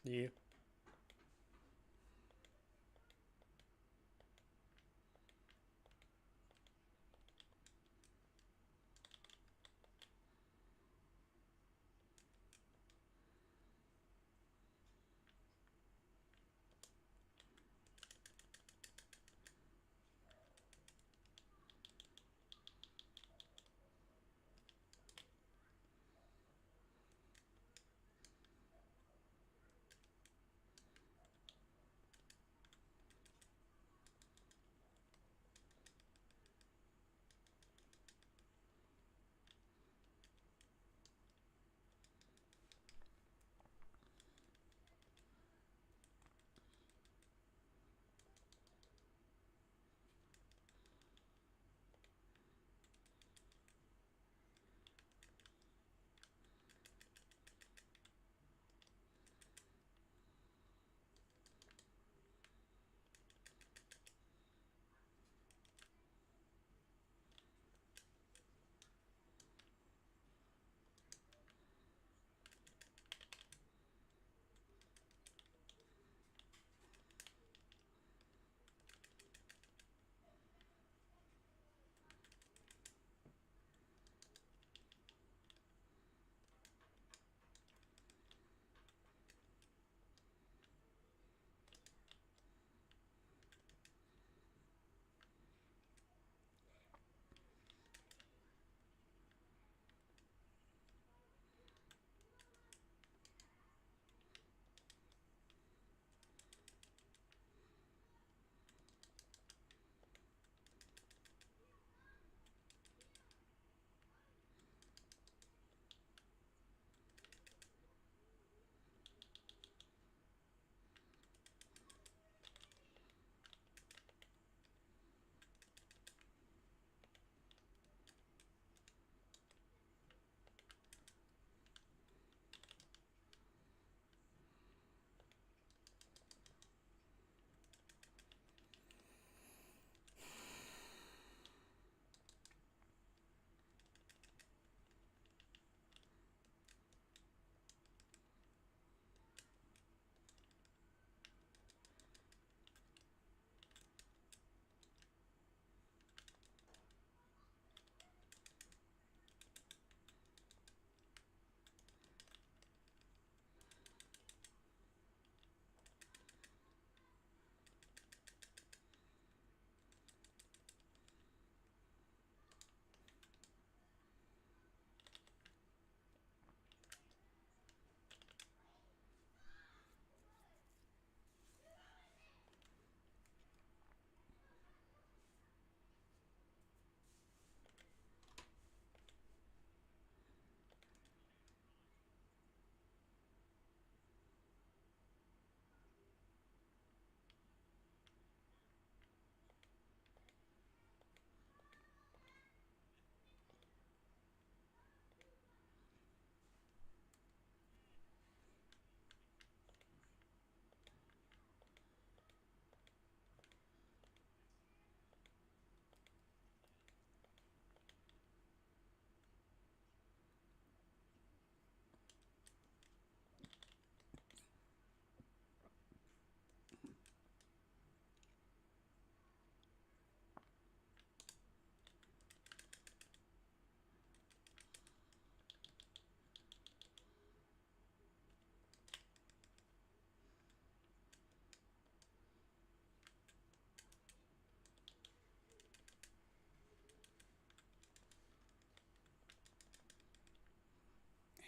Yeah.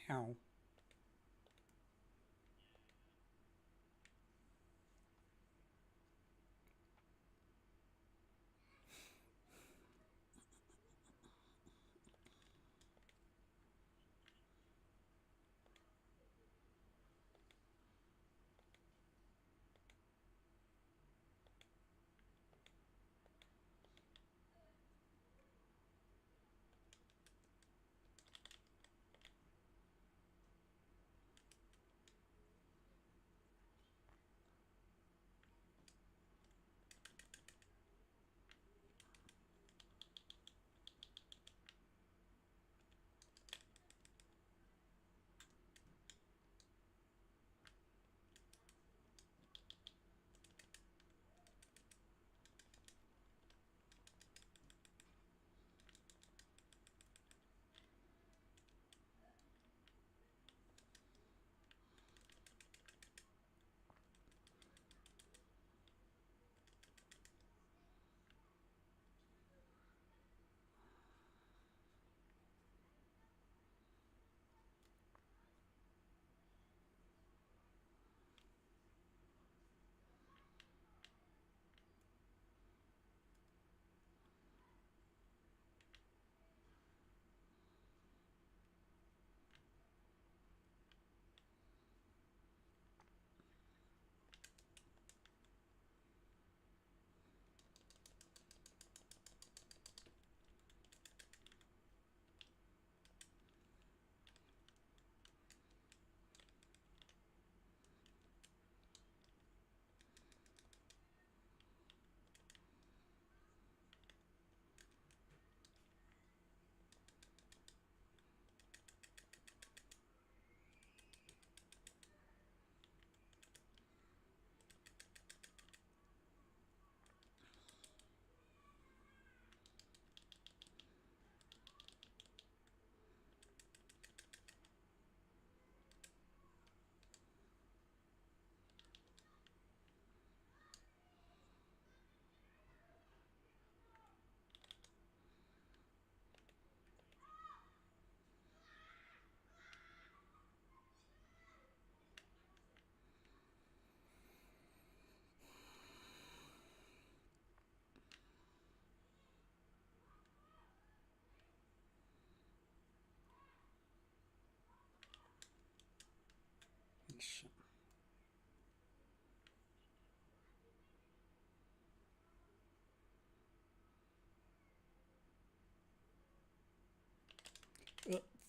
How?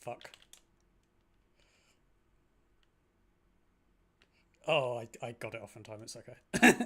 Fuck. Oh, I got it off in time. It's okay.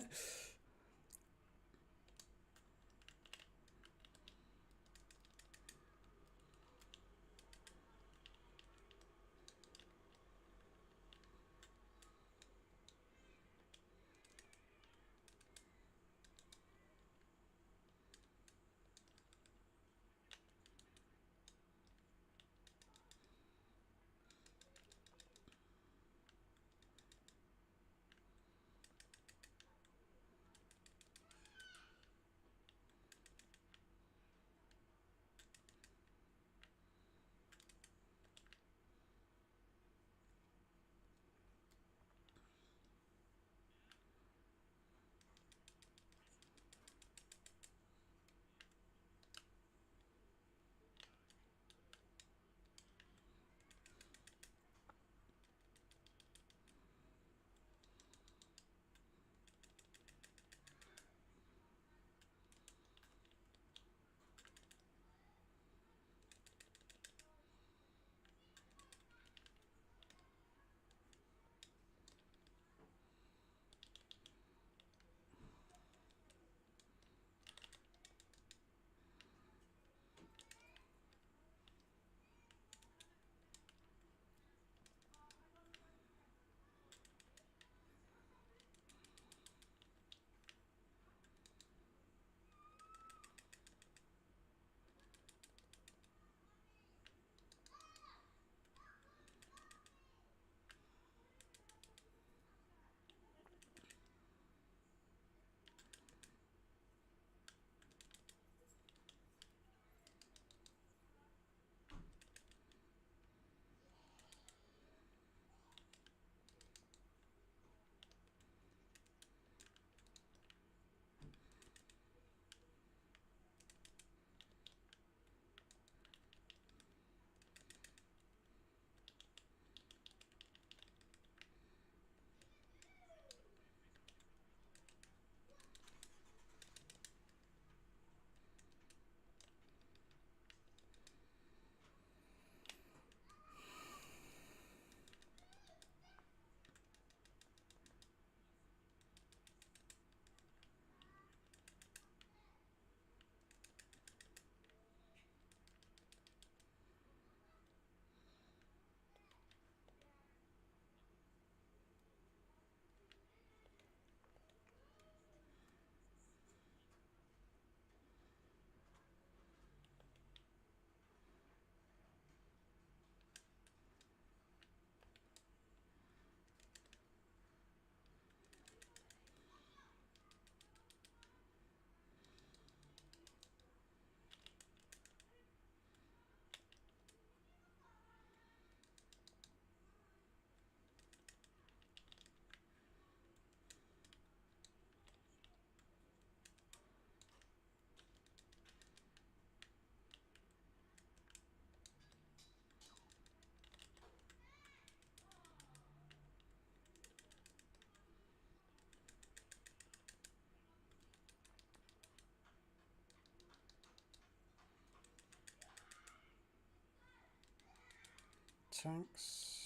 Tanks.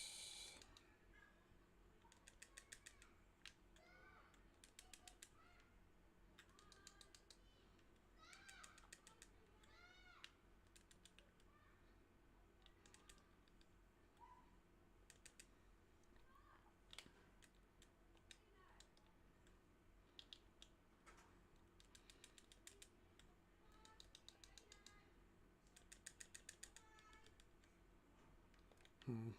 Hmm.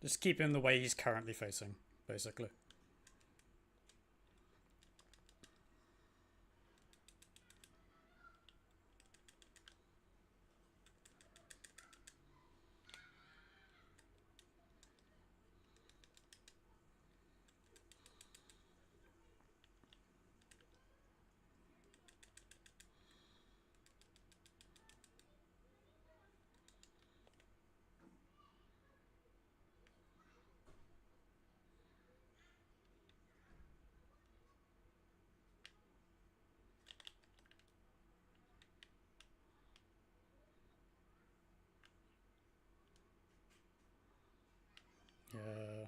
Just keep him the way he's currently facing, basically. Yeah.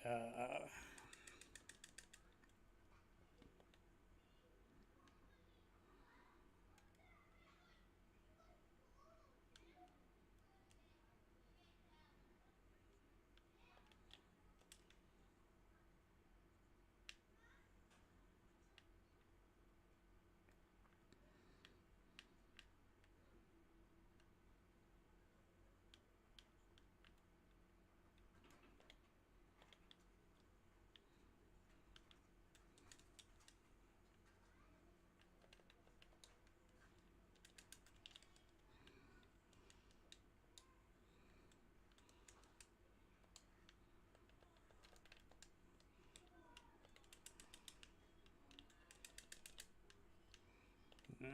Uh, yeah.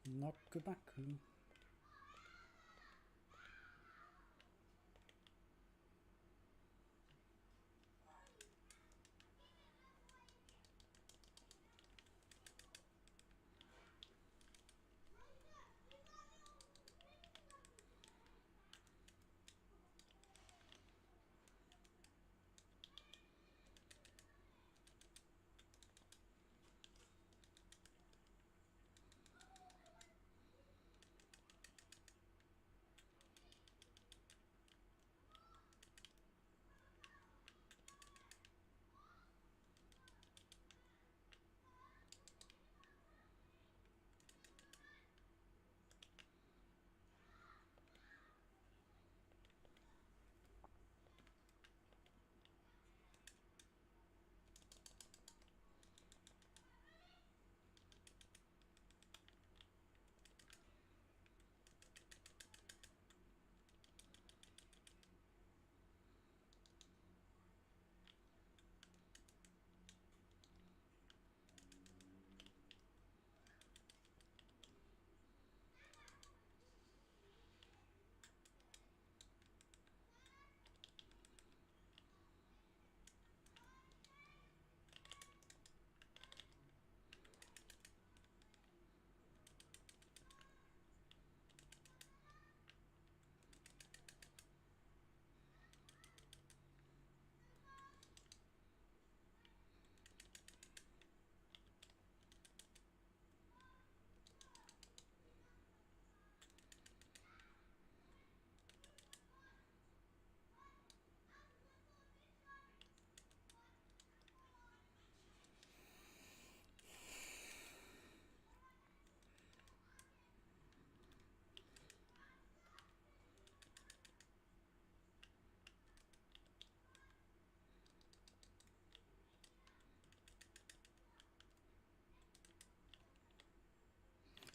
Nokubaku.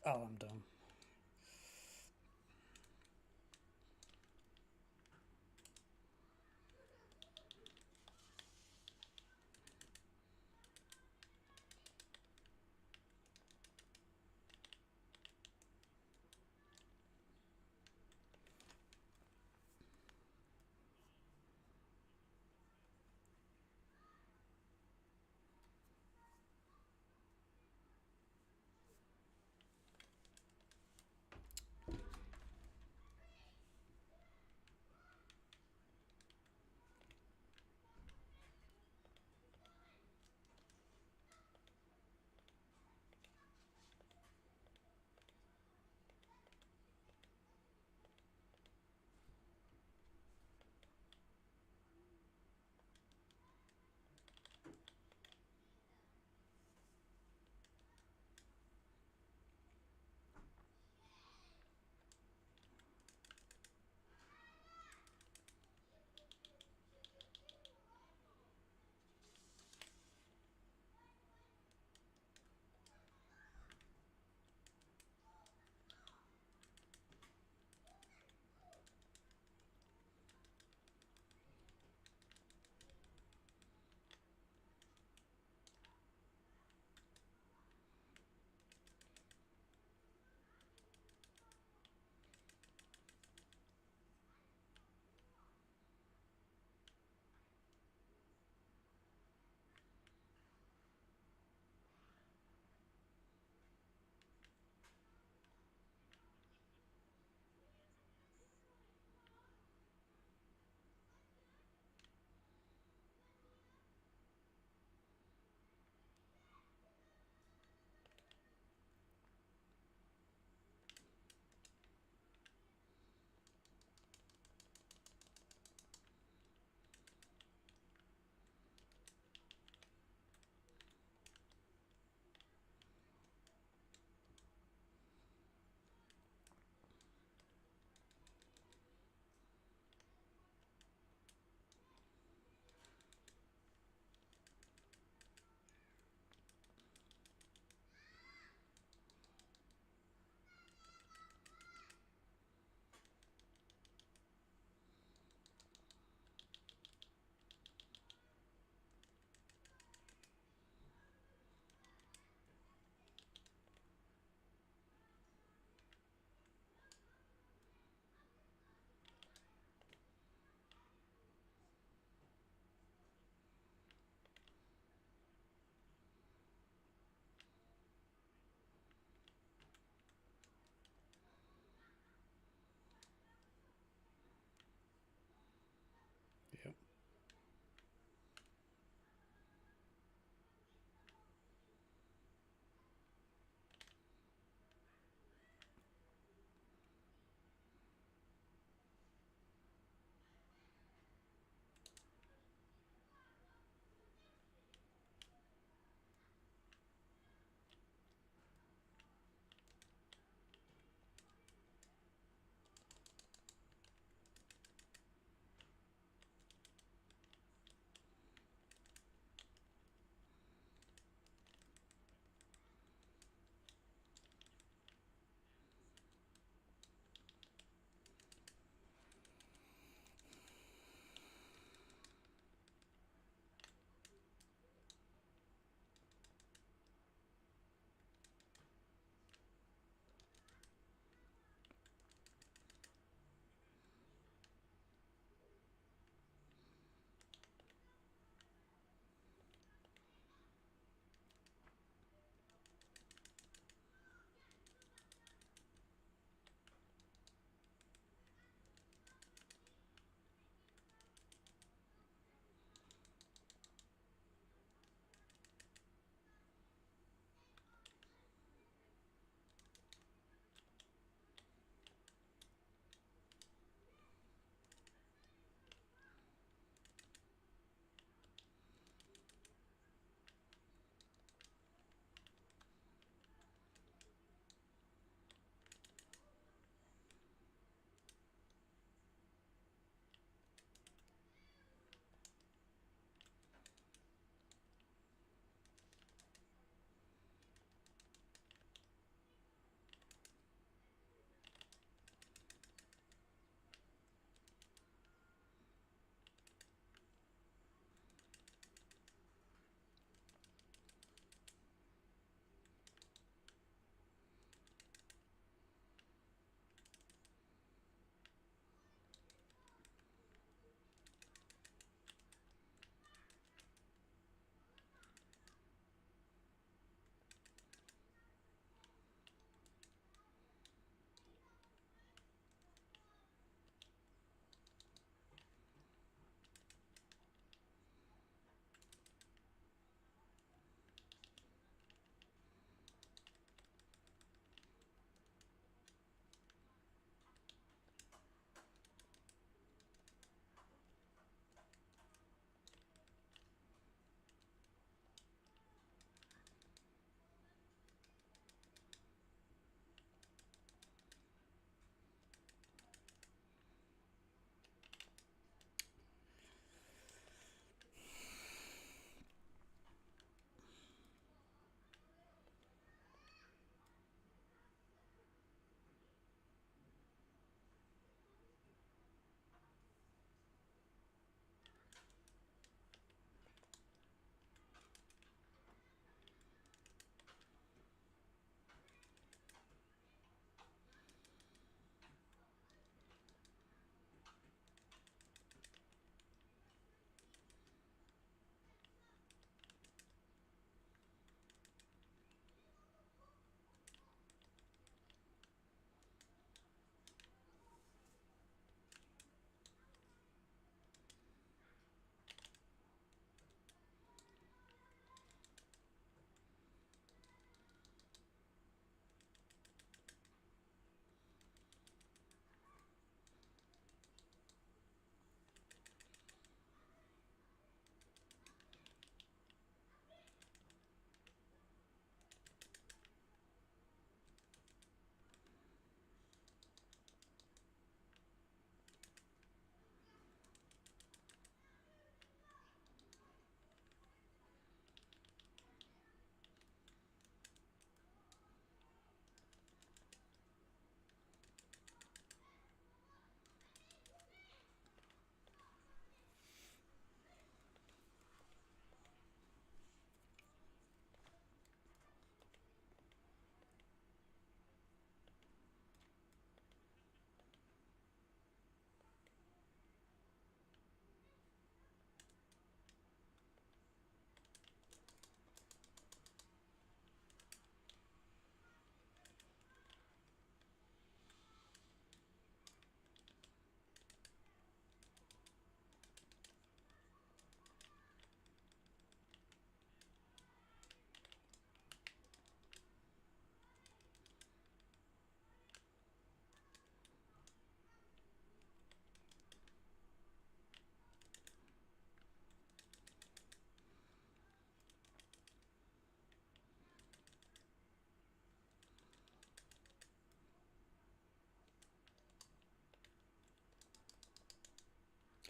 Oh, I'm done.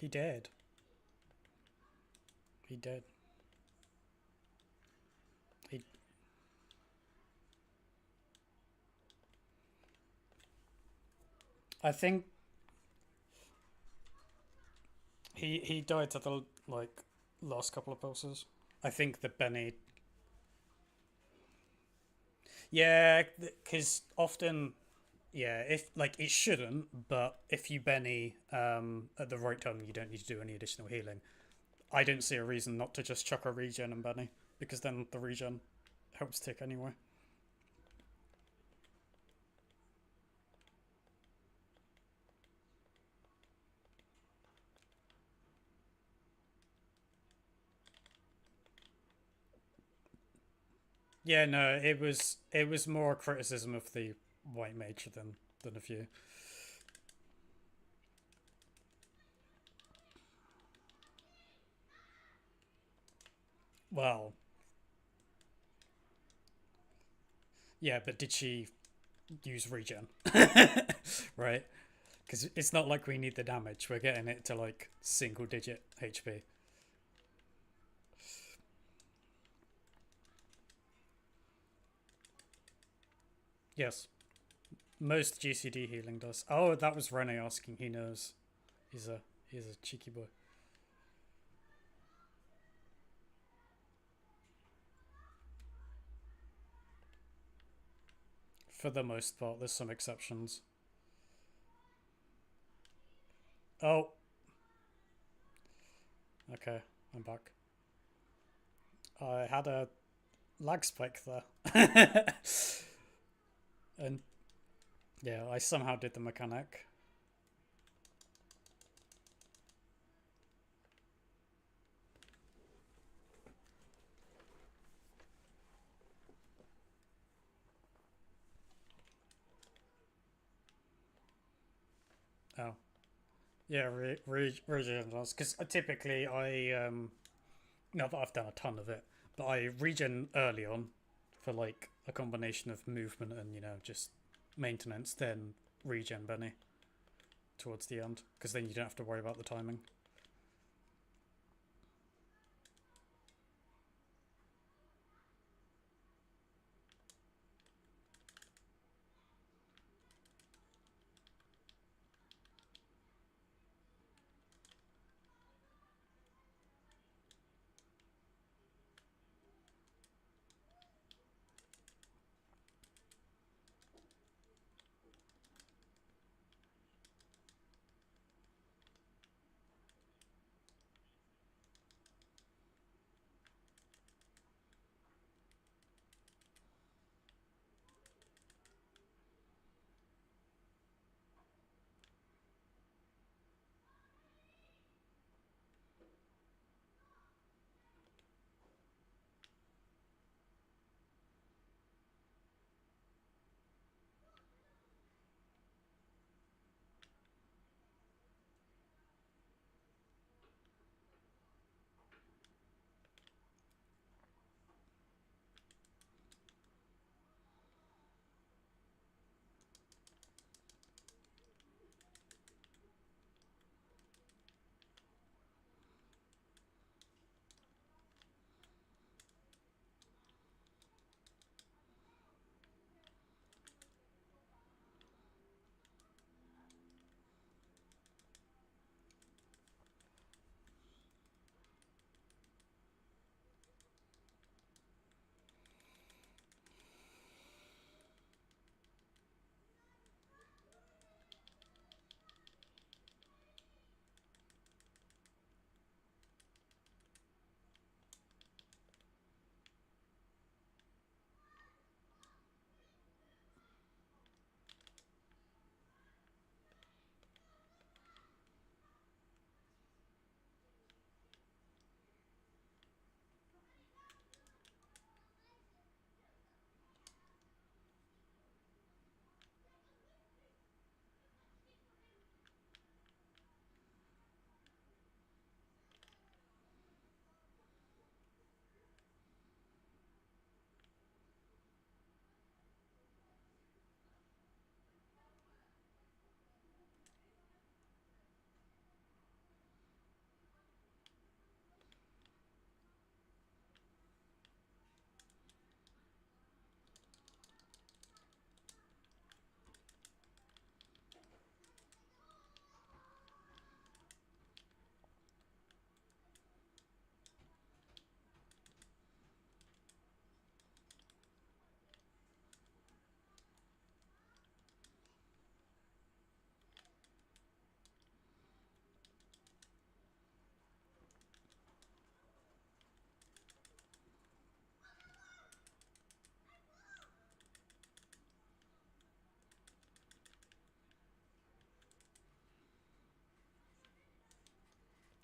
He did. He did. He. I think he died at the like last couple of pulses. I think that Benny. Yeah, because often, yeah, if like it shouldn't, but if you Benny at the right time, you don't need to do any additional healing. I don't see a reason not to just chuck a regen and Benny, because then the regen helps tick anyway. Yeah, no, it was more a criticism of the white mage than a few. Well, yeah, but did she use regen? Right? Because it's not like we need the damage. We're getting it to like single digit HP. Yes, most GCD healing does. Oh, that was Rene asking. He knows. He's a he's a cheeky boy. For the most part, there's some exceptions. Oh, okay, I'm back. I had a lag spike there, and yeah, I somehow did the mechanic. Oh, yeah, regen does because typically not that I've done a ton of it, but I regen early on for like a combination of movement and just maintenance, then regen Benny towards the end because then you don't have to worry about the timing.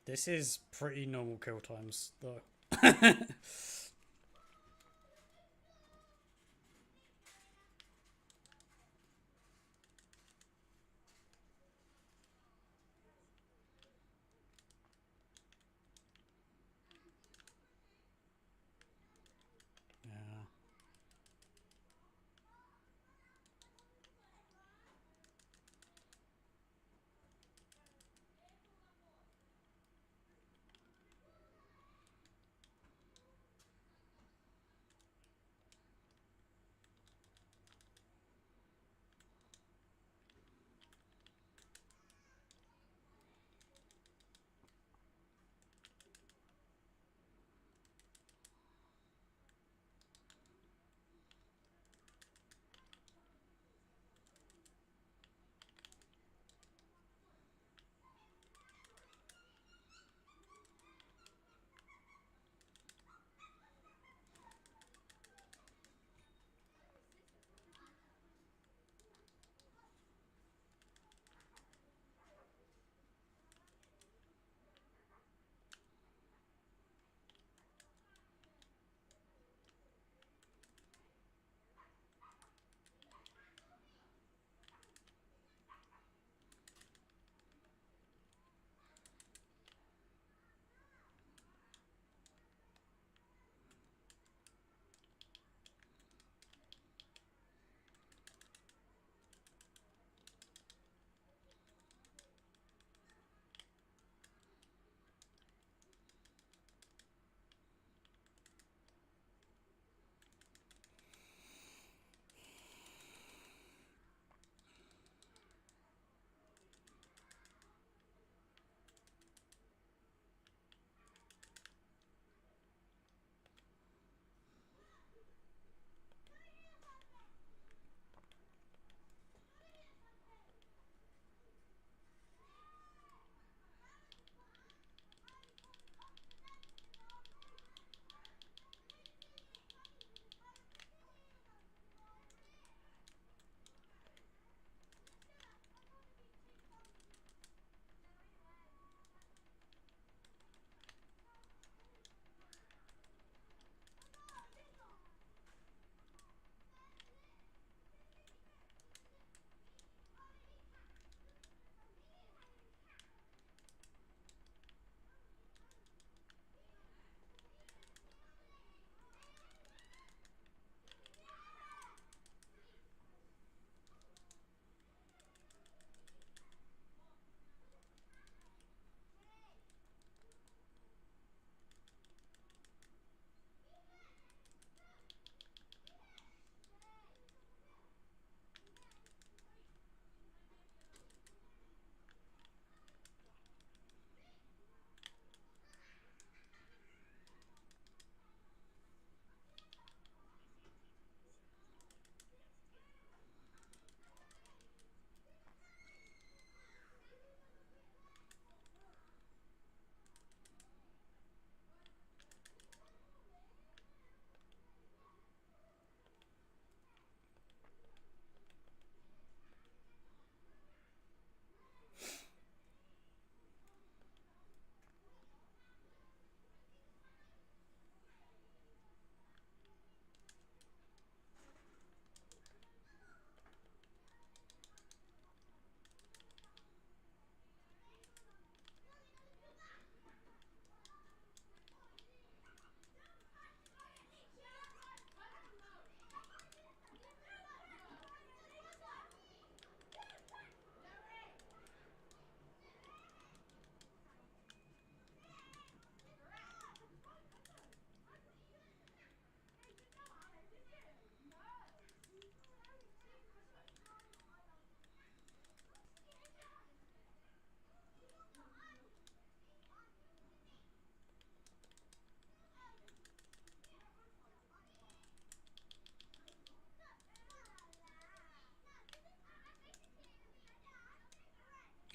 This is pretty normal kill times, though. Yeah.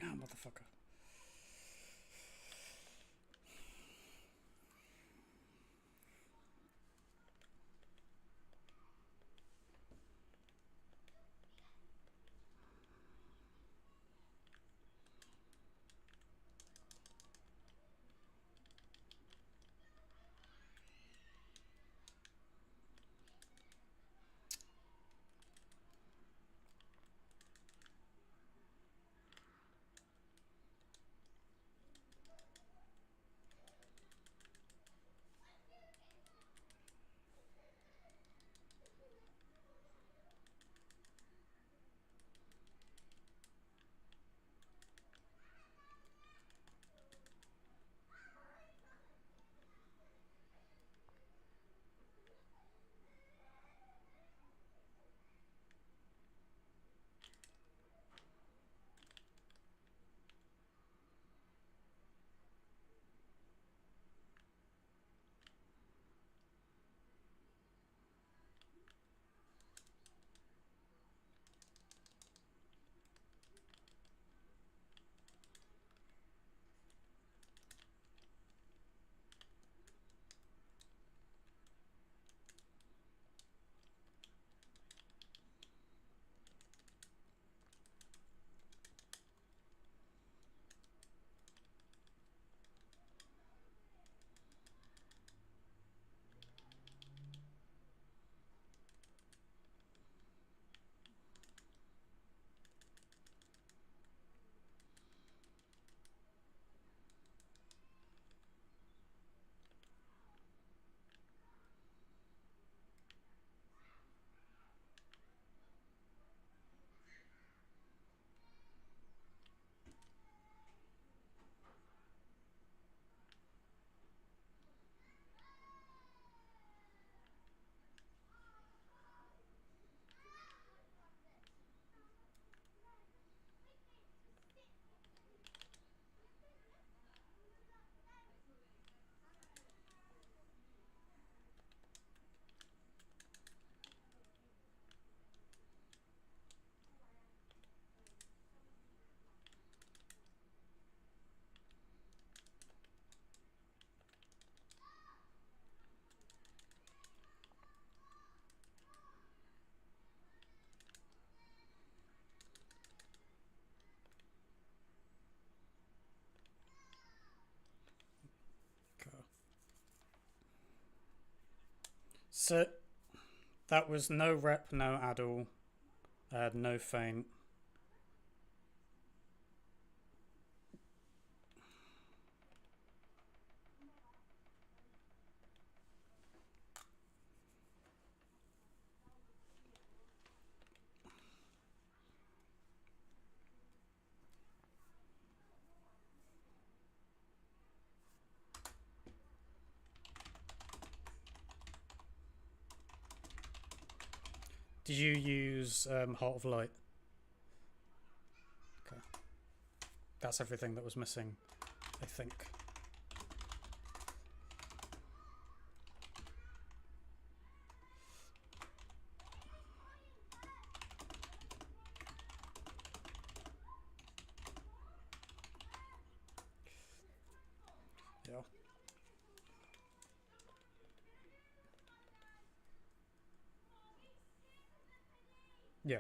Ah, motherfucker. So that was no rep, no addle, no feint. Did you use Heart of Light? Okay. That's everything that was missing, I think. Yeah. Yeah.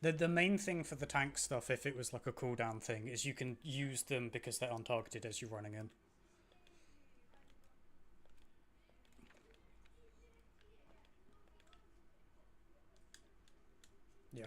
The main thing for the tank stuff, if it was like a cooldown thing, is you can use them because they're untargeted as you're running in. Yeah.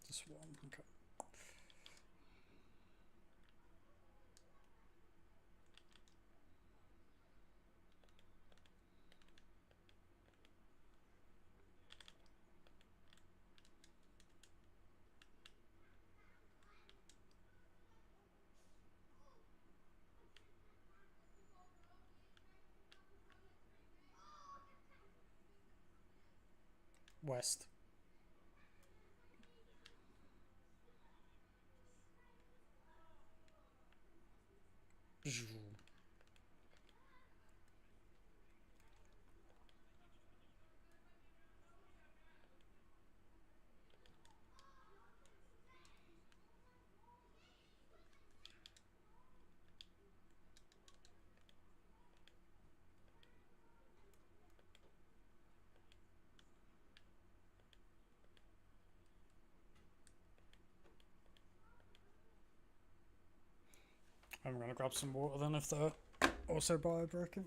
Just one. Okay. West. I'm gonna grab some water then if they're also bio broken.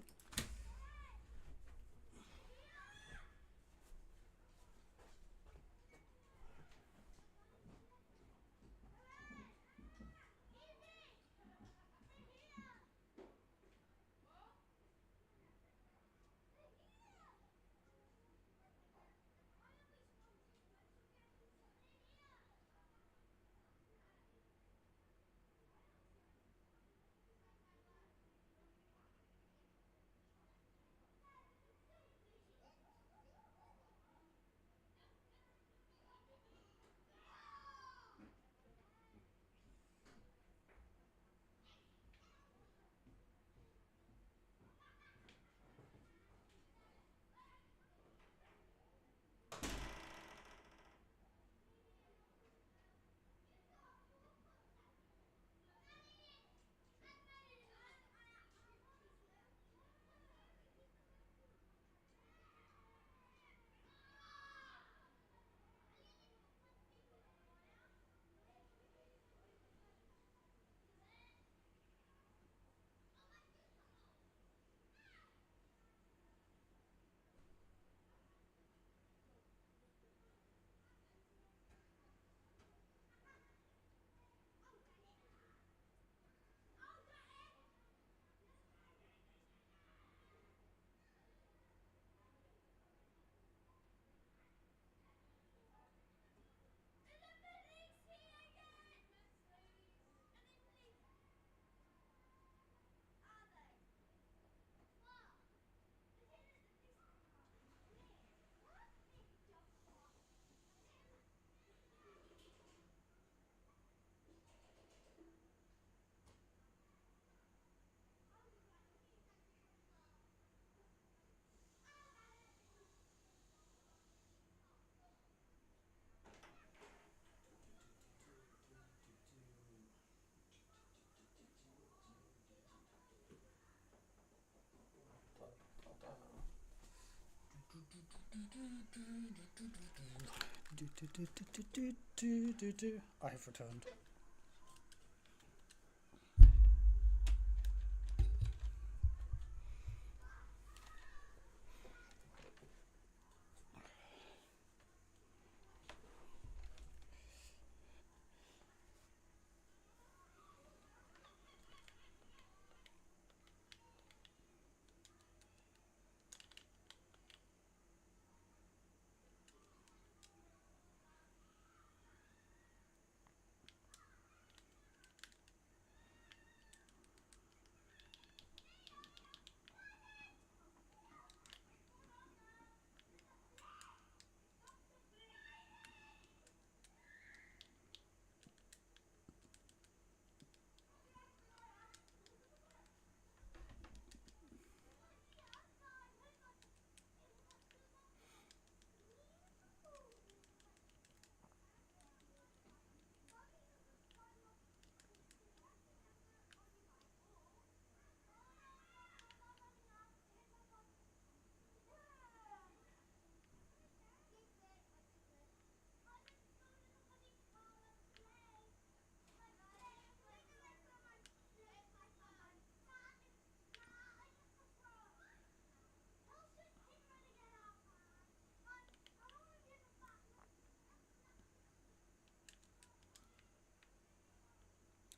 I have returned.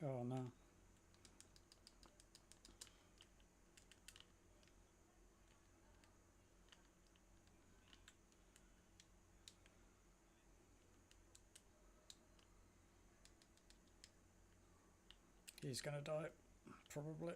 Oh no. He's gonna die. Probably.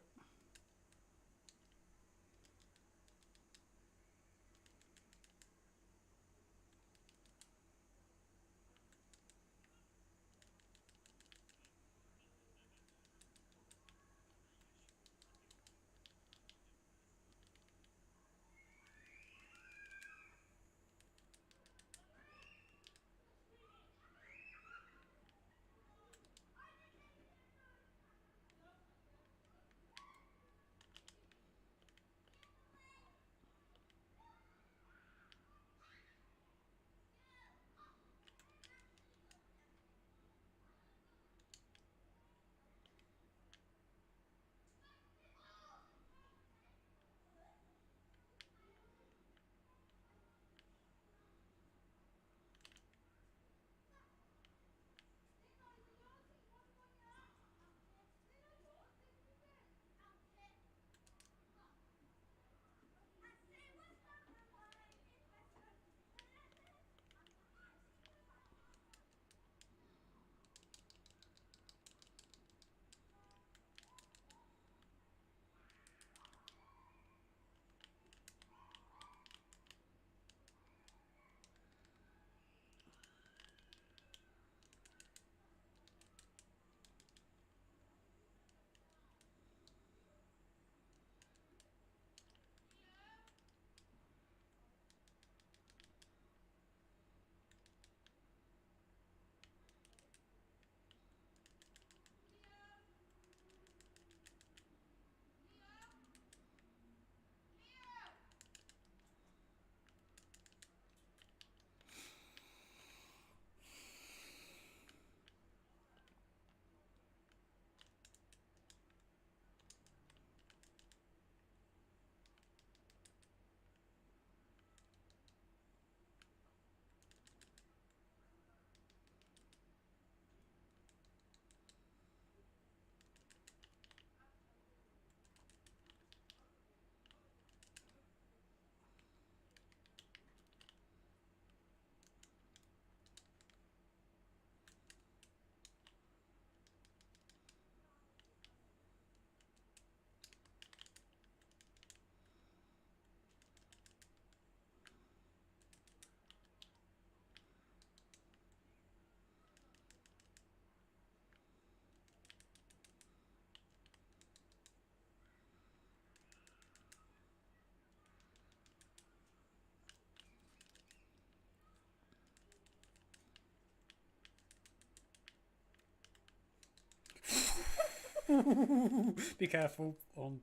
Be careful on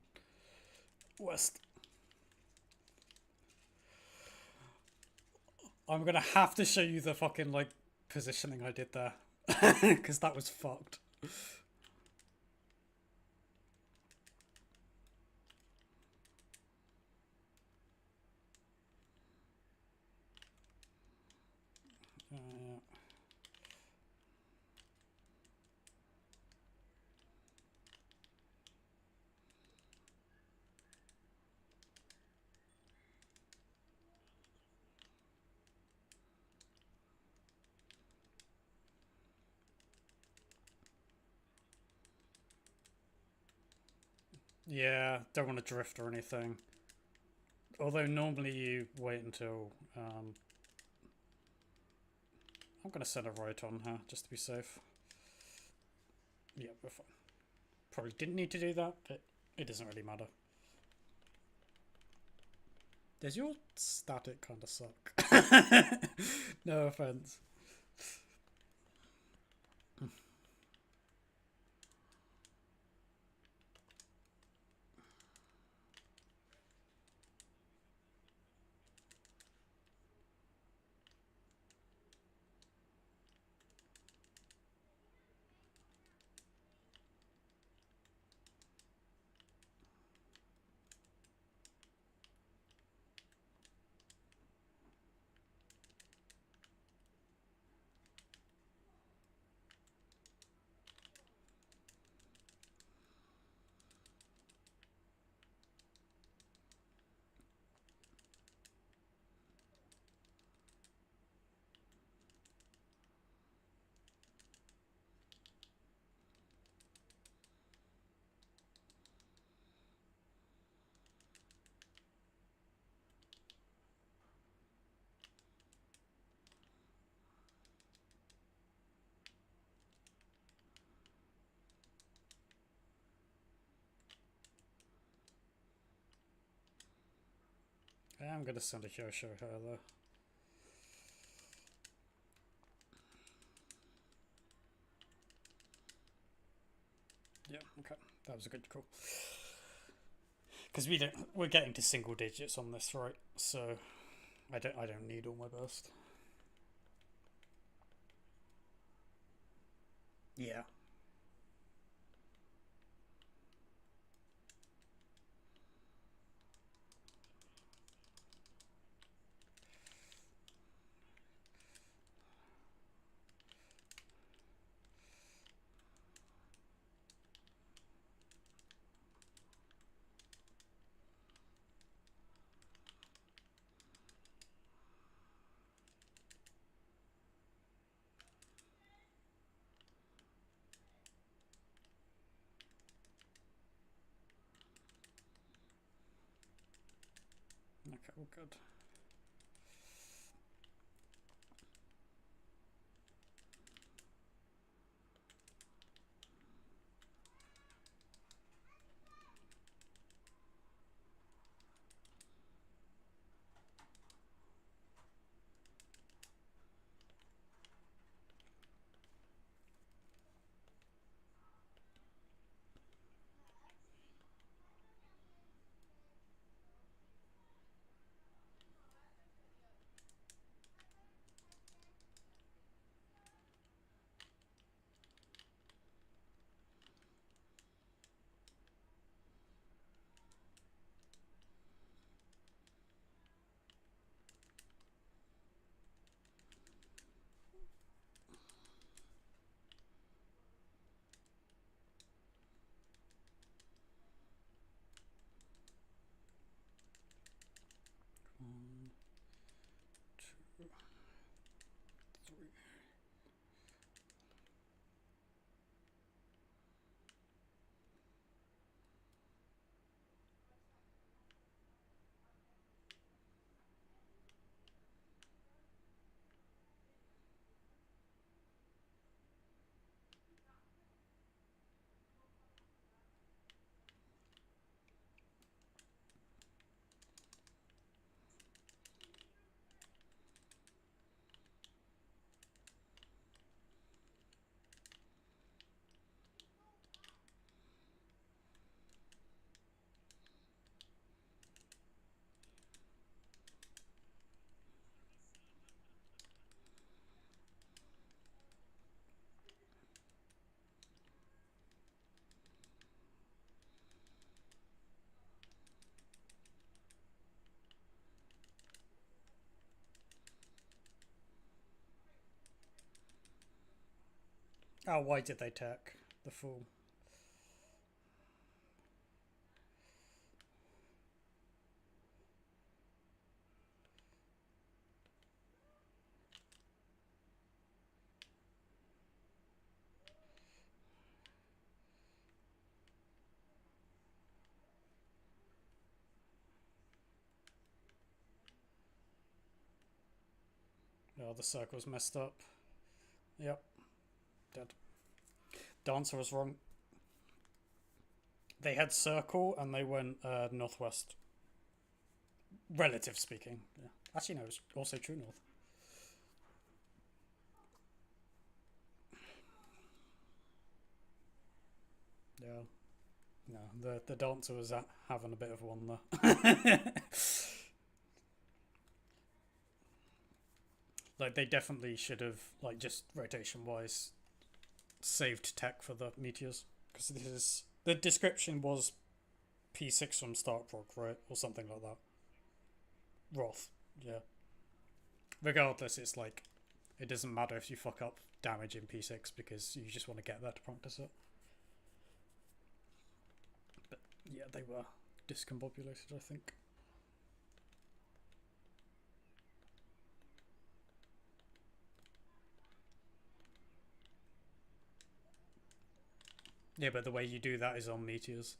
west. I'm gonna have to show you the fucking like positioning I did there, because that was fucked. Uh, yeah, don't want to drift or anything. Although normally you wait until I'm gonna set a right on her just to be safe. Yeah, we're fine. Probably didn't need to do that, but it doesn't really matter. Does your static kind of suck? No offense. I'm gonna send a show her though. Yeah, okay, that was a good call. Because we're getting to single digits on this, right? So I don't need all my burst. Yeah. Okay, all good. Oh, why did they tech the fool? Oh, the circle's messed up. Yep, dead. Dancer was wrong. They had circle and they went northwest. Relative speaking. Yeah. Actually, no, it's also true north. Yeah. No, the dancer was having a bit of one there. Like they definitely should have, like, just rotation wise saved tech for the meteors, because this is the description was P6 from Stark Rock, right, or something like that. Roth, yeah. Regardless, it's like it doesn't matter if you fuck up damage in P6 because you just want to get there to practice it. But yeah, they were discombobulated, I think. Yeah, but the way you do that is on meteors.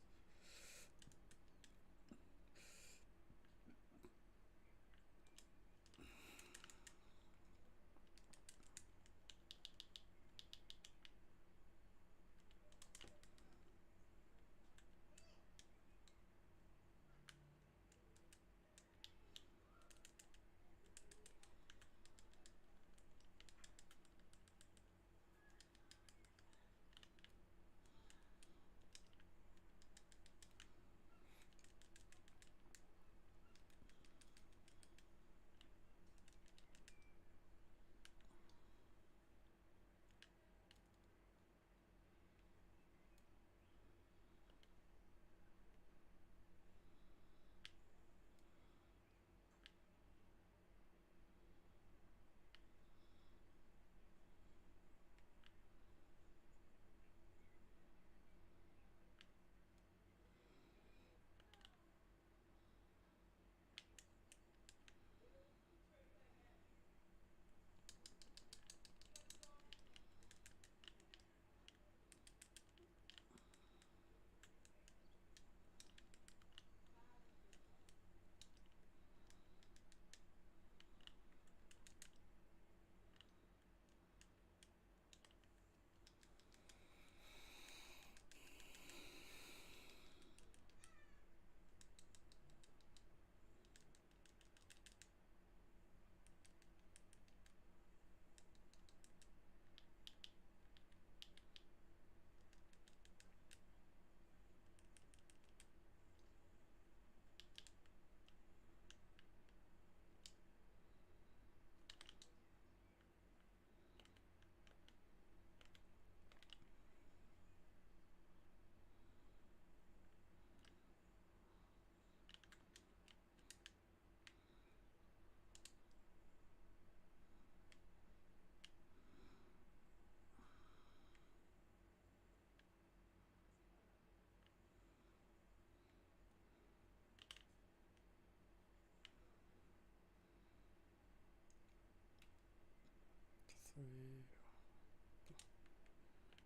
Three.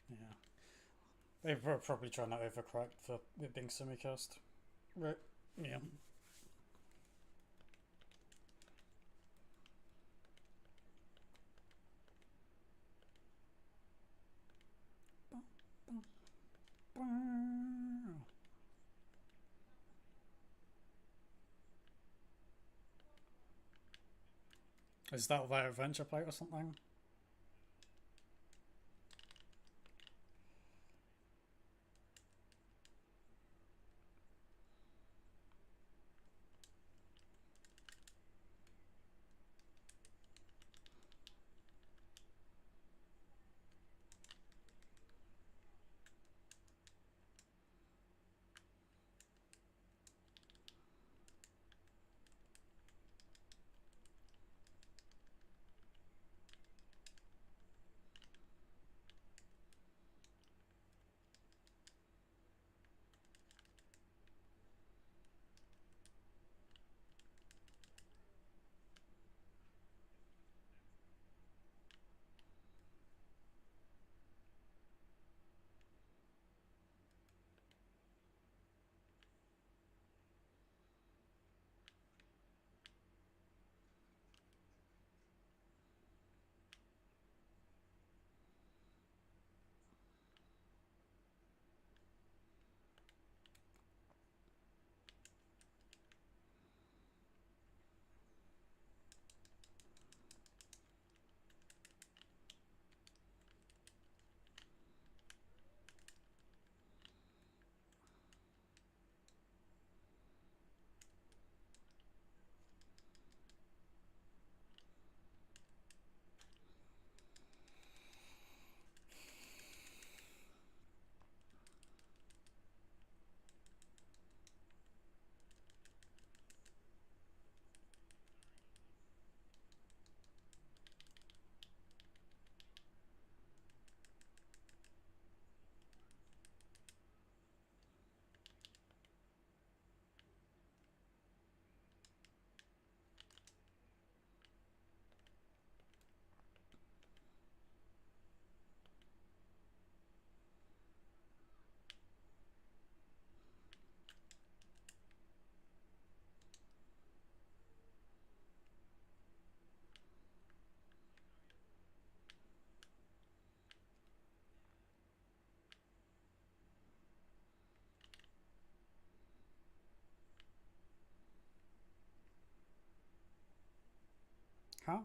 Yeah. They were probably trying to overcorrect for it being semicast. Right. Yeah. Is that their adventure plate or something? Huh?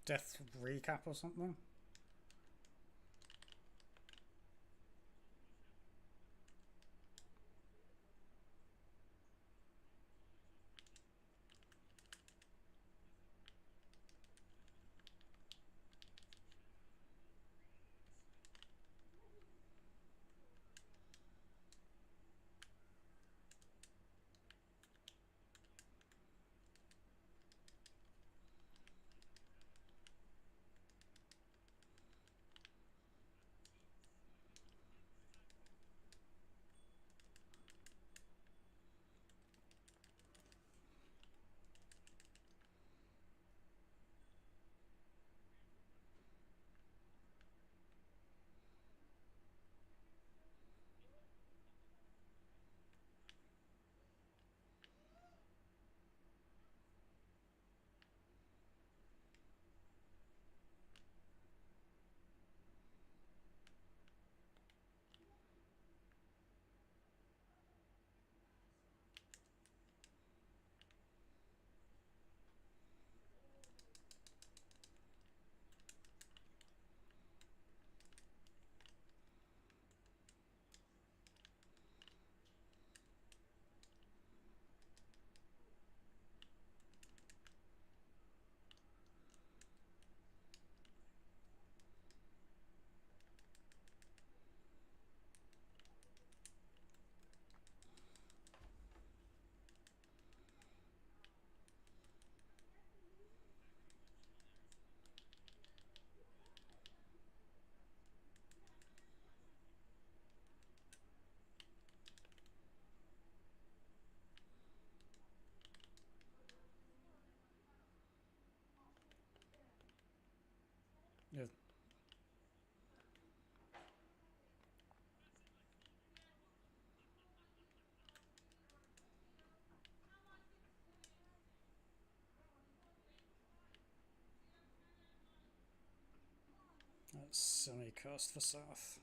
Death recap or something? Yeah. That's semi-cast for South.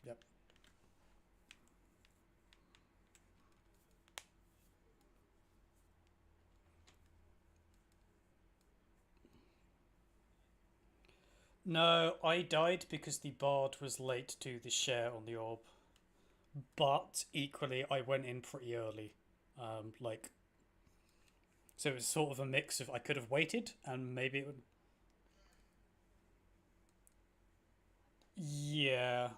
Yep. No, I died because the bard was late to the share on the orb. But equally, I went in pretty early. Like, so it was sort of a mix of I could have waited and maybe it would. Yeah,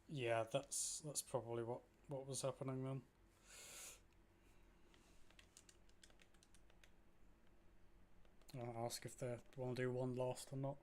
yeah, that's probably what was happening then. I'll ask if they want to do one last or not.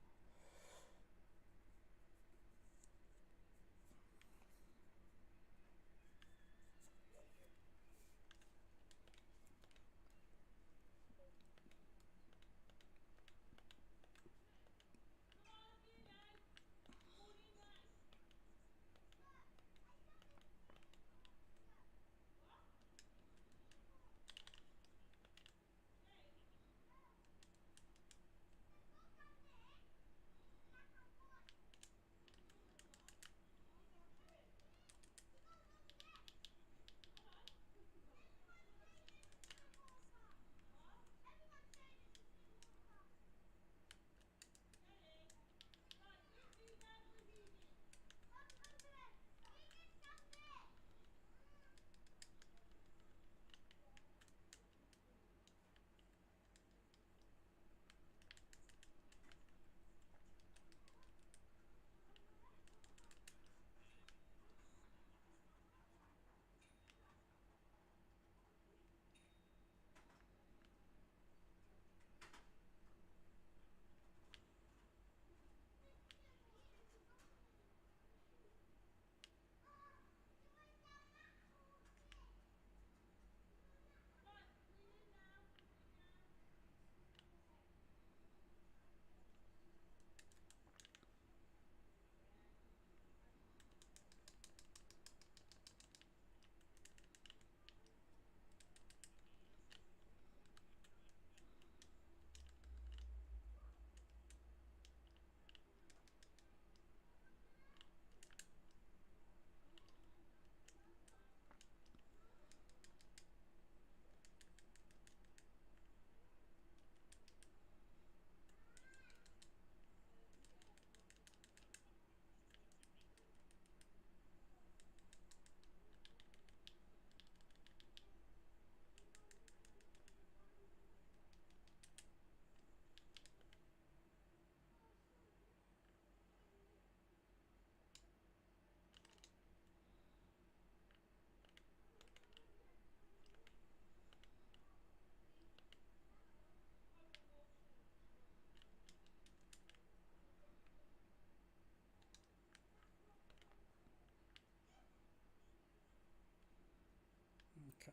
Okay.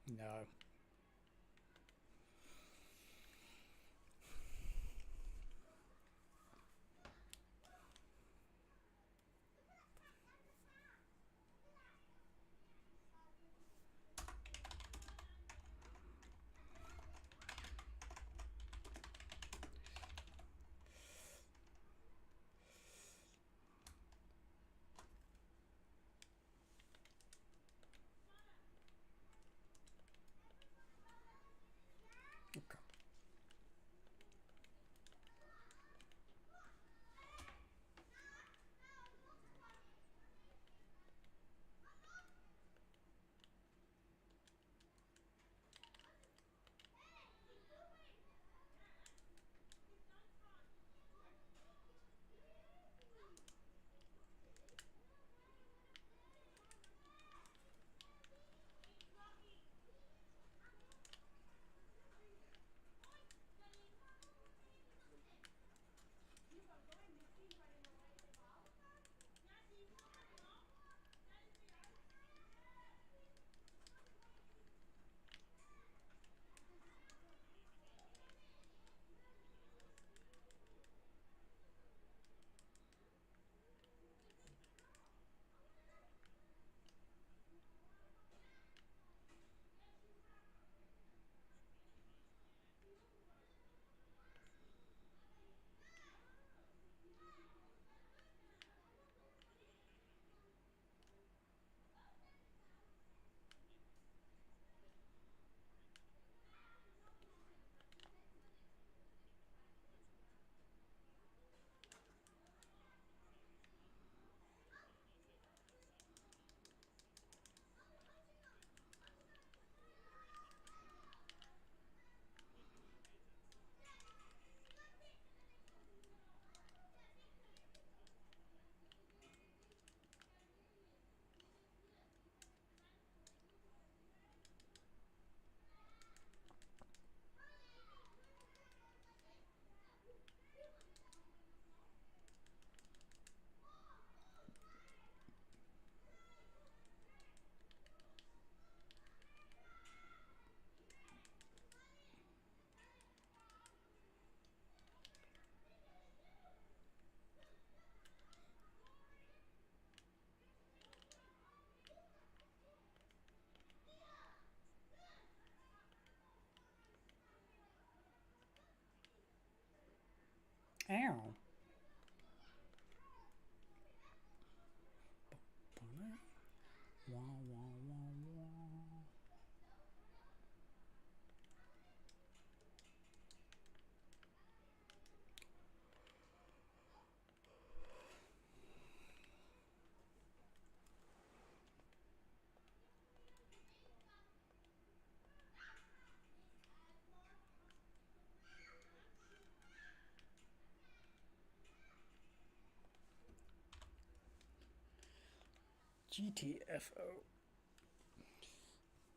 No. Ow. Wah, wah, wah, wah. GTFO.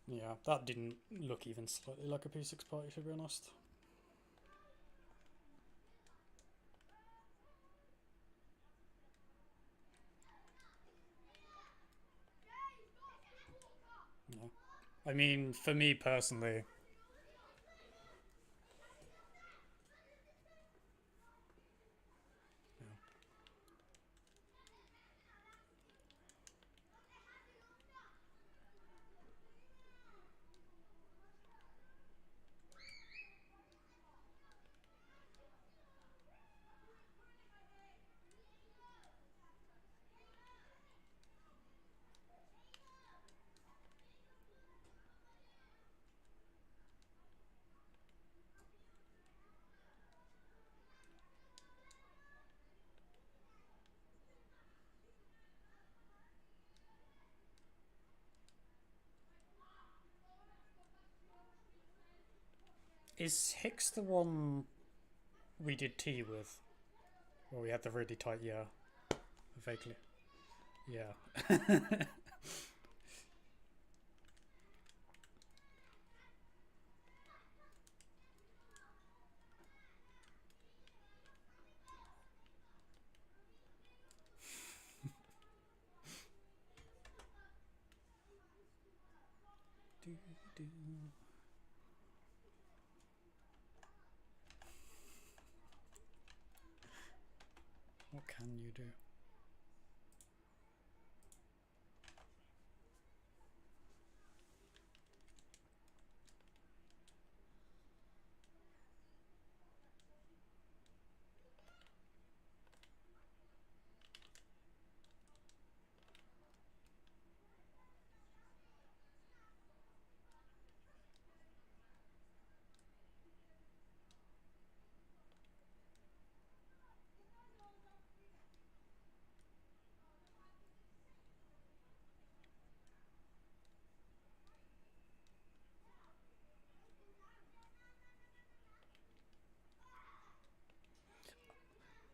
Yeah, that didn't look even slightly like a P6 party, to be honest. Yeah. I mean, for me personally, yeah. Is Hicks the one we did tea with? Where we had the really tight, yeah, vaguely. Yeah. do, do. What can you do?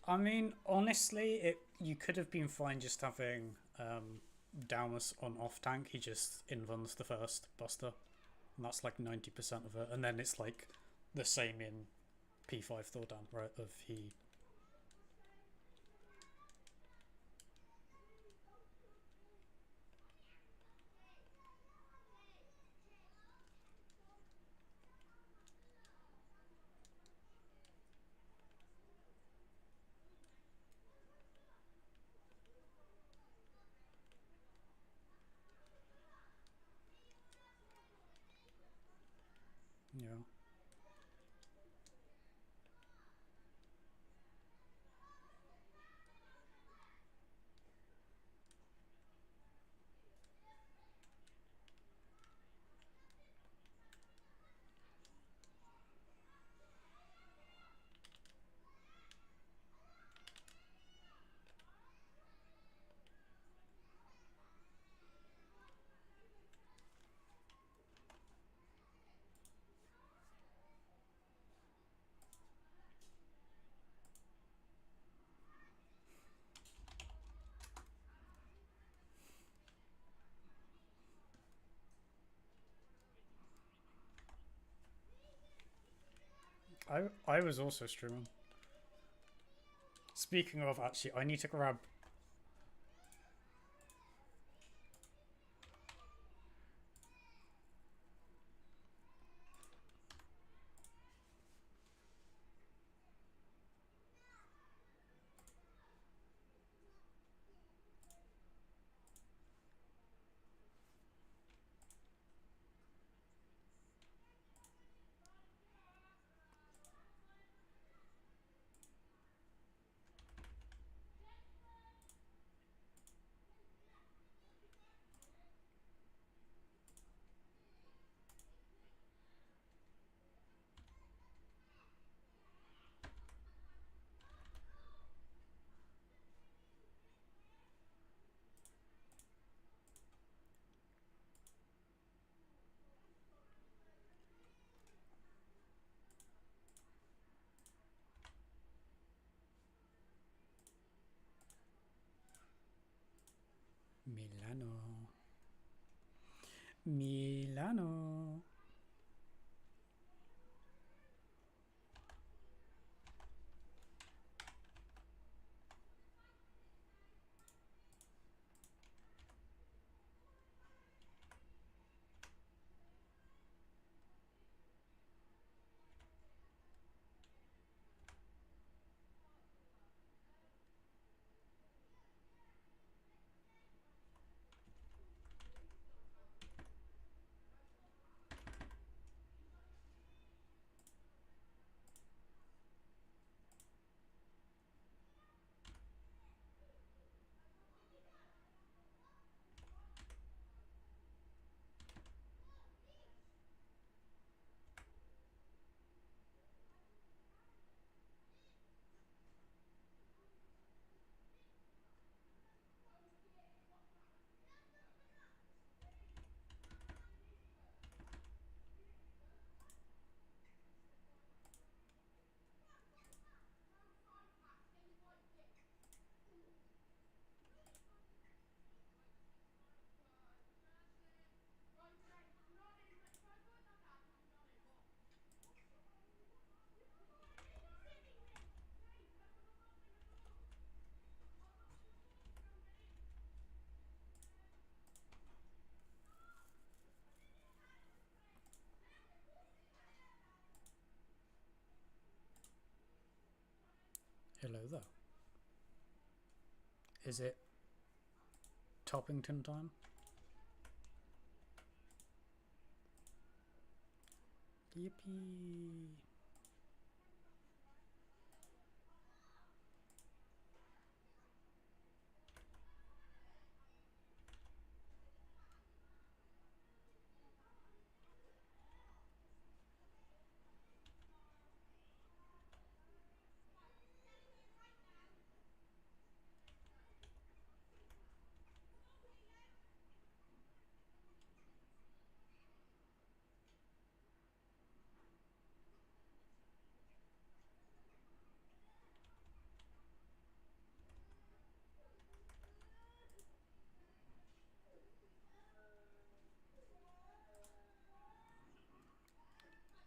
I mean, honestly, it you could have been fine just having Daunus on off tank. He just invuns the first Buster, and that's like 90% of it. And then it's like the same in P5 Thordan, right? Of he. Yeah. I was also streaming. Speaking of, actually, I need to grab. Milano. Milano. Hello there. Is it Toppington time? Yippee!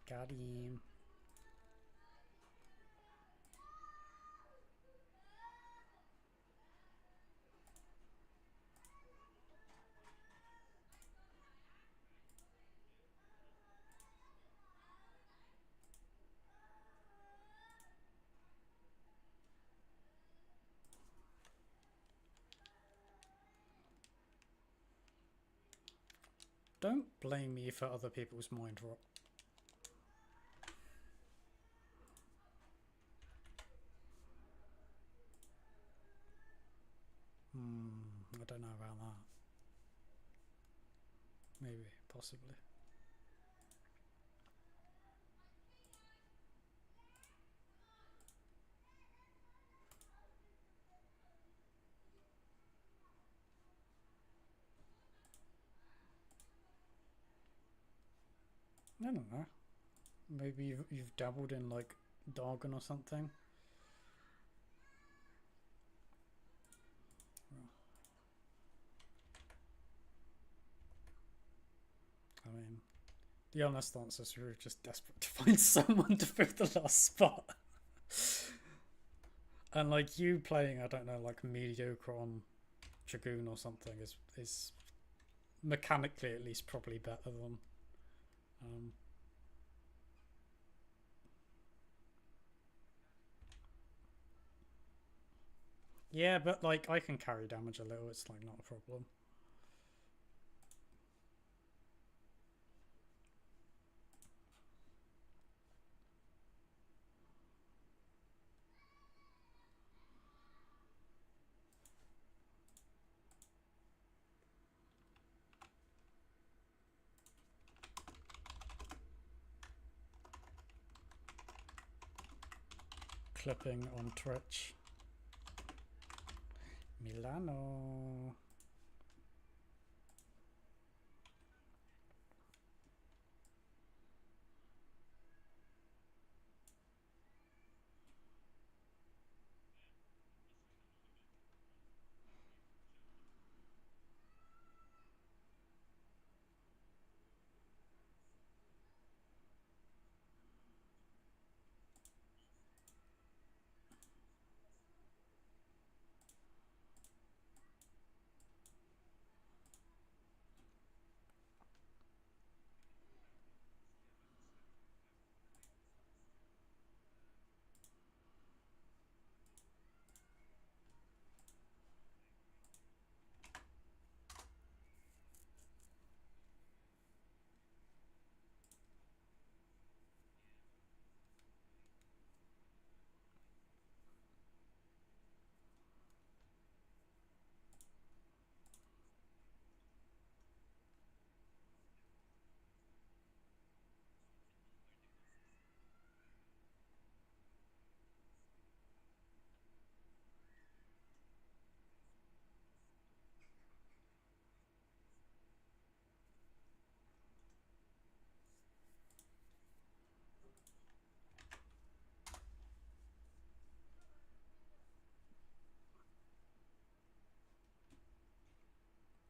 Got him. Don't blame me for other people's mind rot. I don't know about that. Maybe, possibly. I don't know. Maybe you've dabbled in like Dargon or something. I mean, the honest answer is we're just desperate to find someone to fill the last spot. And like you playing, I don't know, like mediocre on Dragoon or something is mechanically at least probably better than. Yeah, but like I can carry damage a little. It's like not a problem. Clipping on Twitch. Milano.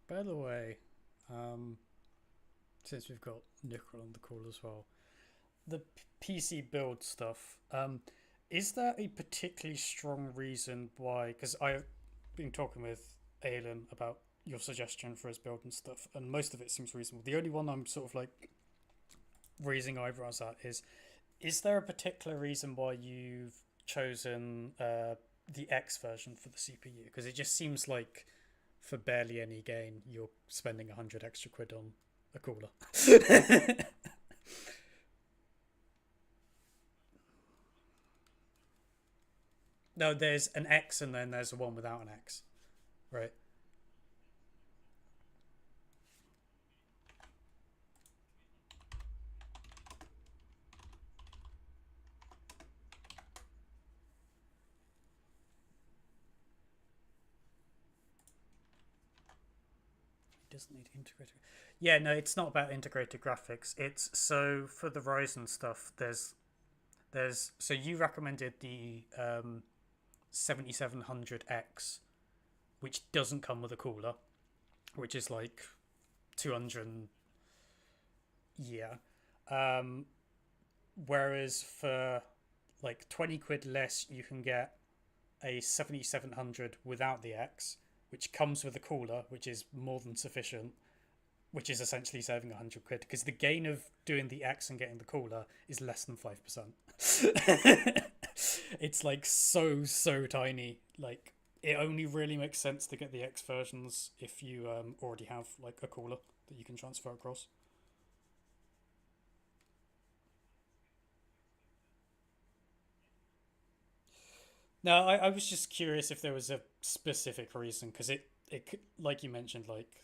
By the way, um, since we've got nickel on the call as well, the PC build stuff. Is there a particularly strong reason why? Because I've been talking with Aelin about your suggestion for his build and stuff, and most of it seems reasonable. The only one I'm sort of like raising eyebrows at is there a particular reason why you've chosen the X version for the CPU? Because it just seems like for barely any gain, you're spending 100 extra quid on a cooler. No, there's an X and then there's a one without an X, right? It doesn't need integrated. Yeah, no, it's not about integrated graphics. It's so for the Ryzen stuff. There's so you recommended the 7700X, which doesn't come with a cooler, which is like 200. Yeah. Um, Whereas for like 20 quid less, you can get a 7700 without the X, which comes with a cooler, which is more than sufficient, which is essentially saving 100 quid because the gain of doing the X and getting the cooler is less than 5%. It's like so tiny. Like it only really makes sense to get the X versions if you already have like a cooler that you can transfer across. No, I was just curious if there was a specific reason because like you mentioned like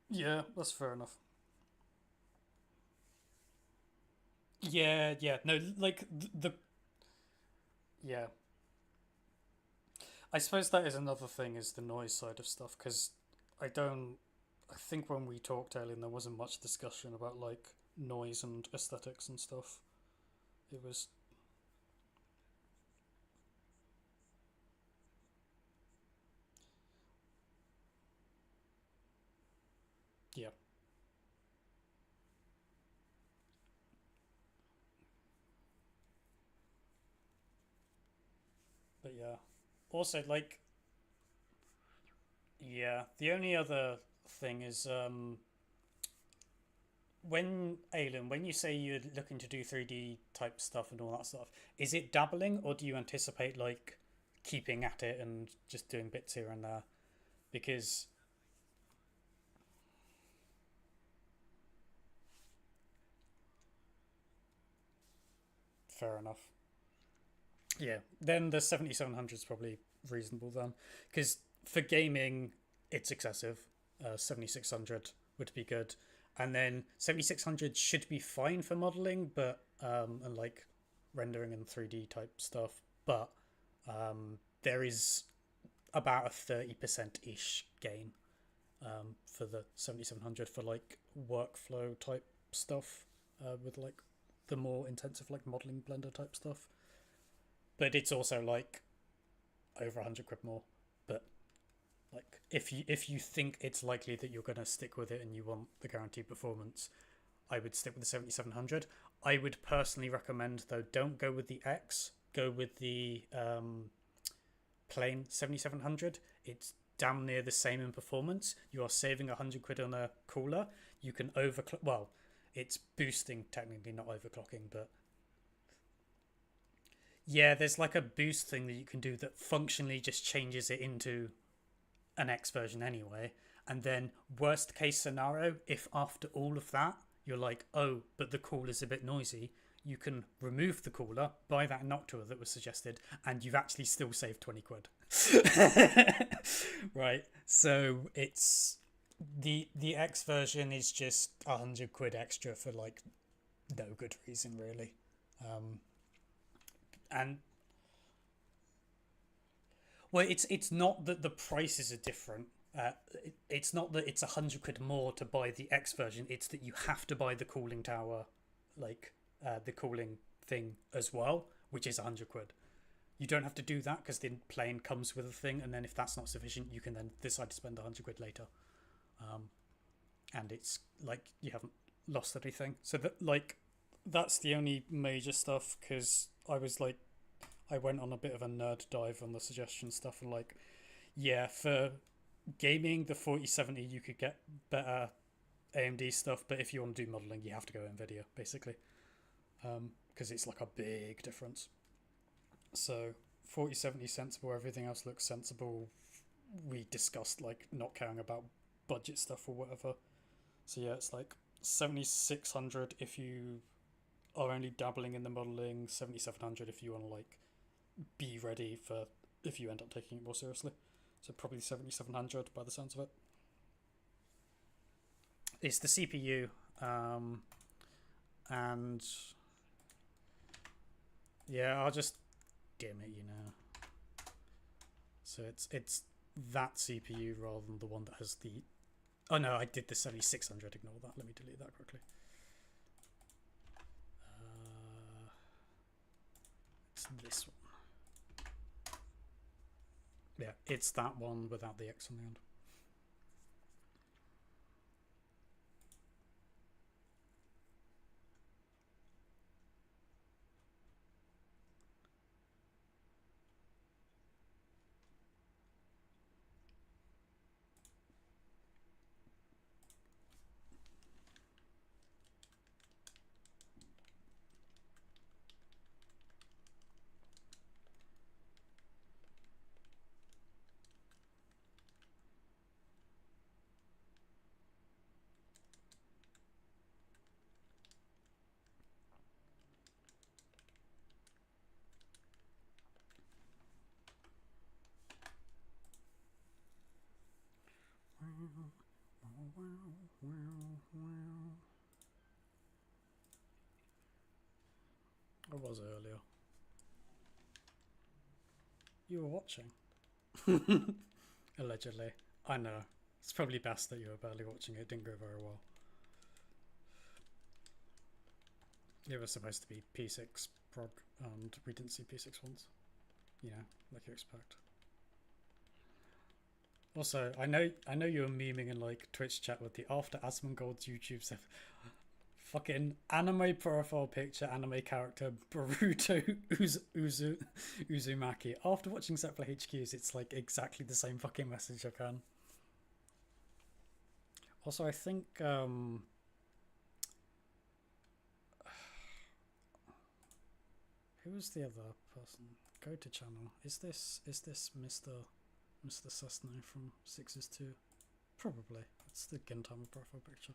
yeah, that's fair enough. Yeah, no, like the yeah. I suppose that is another thing is the noise side of stuff because I don't. I think when we talked earlier, there wasn't much discussion about like noise and aesthetics and stuff. It was yeah, but yeah. Also, like yeah, the only other thing is when Aylin, when you say you're looking to do 3D type stuff and all that stuff, is it dabbling or do you anticipate like keeping at it and just doing bits here and there? Because fair enough. Yeah, then the 7700 is probably reasonable then, because for gaming it's excessive. 7600 would be good, and then 7600 should be fine for modeling, but and like rendering and 3D type stuff. But there is about a 30% ish gain for the 7700 for like workflow type stuff with like the more intensive like modeling blender type stuff. But it's also like over 100 quid more. But like if you think it's likely that you're going to stick with it and you want the guaranteed performance, I would stick with the 7700. I would personally recommend though don't go with the X, go with the plain 7700. It's damn near the same in performance. You are saving 100 quid on a cooler. You can overclock. Well, it's boosting technically, not overclocking, but yeah, there's like a boost thing that you can do that functionally just changes it into an X version anyway. And then, worst case scenario, if after all of that you're like, oh, but the cooler's a bit noisy, you can remove the cooler, buy that Noctua that was suggested, and you've actually still saved 20 quid. Right? So it's the X version is just 100 quid extra for like no good reason, really. Um, and Well, it's not that the prices are different. It's not that it's 100 quid more to buy the X version. It's that you have to buy the cooling tower, like the cooling thing as well, which is 100 quid. You don't have to do that because the plane comes with a thing, and then if that's not sufficient, you can then decide to spend 100 quid later. And it's like you haven't lost anything. So that like that's the only major stuff, because I went on a bit of a nerd dive on the suggestion stuff, and like, yeah, for gaming, the 4070 you could get better AMD stuff, but if you want to do modeling, you have to go Nvidia basically, because it's like a big difference. So 4070 sensible, everything else looks sensible. We discussed like not caring about budget stuff or whatever. So yeah, it's like 7600 if you are only dabbling in the modeling, 7700 if you want to like be ready for if you end up taking it more seriously. So probably 7700 by the sounds of it. It's the CPU, and yeah, I'll just dim it, you know. So it's that CPU rather than the one that has the. Oh no, I did the 7600. Ignore that. Let me delete that quickly. It's this one. Yeah, it's that one without the X on the end. I was earlier. You were watching. Allegedly. I know. It's probably best that you were barely watching it. It didn't go very well. It was supposed to be P6 prog, and we didn't see P6 once. You know, like you expect. Also, I know you were memeing in like Twitch chat with the after Asmongold's YouTube stuff. Fucking anime profile picture, anime character Boruto Uzumaki. After watching Separate HQs, it's like exactly the same fucking message I can. Also, I think who was the other person? Go to channel. Is this Mr. Cessna from 6's2? Probably. It's the Gintama profile picture.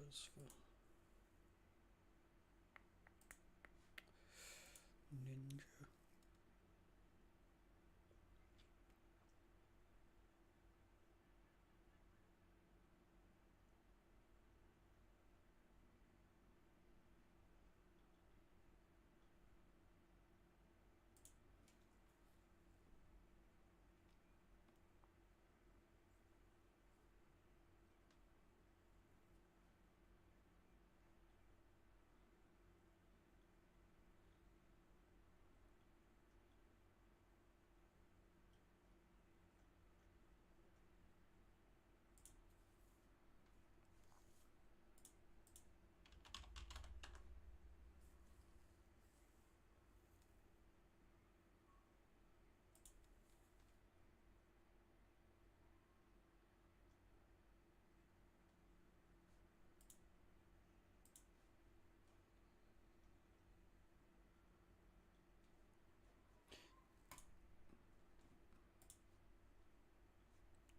ninjas for ninja.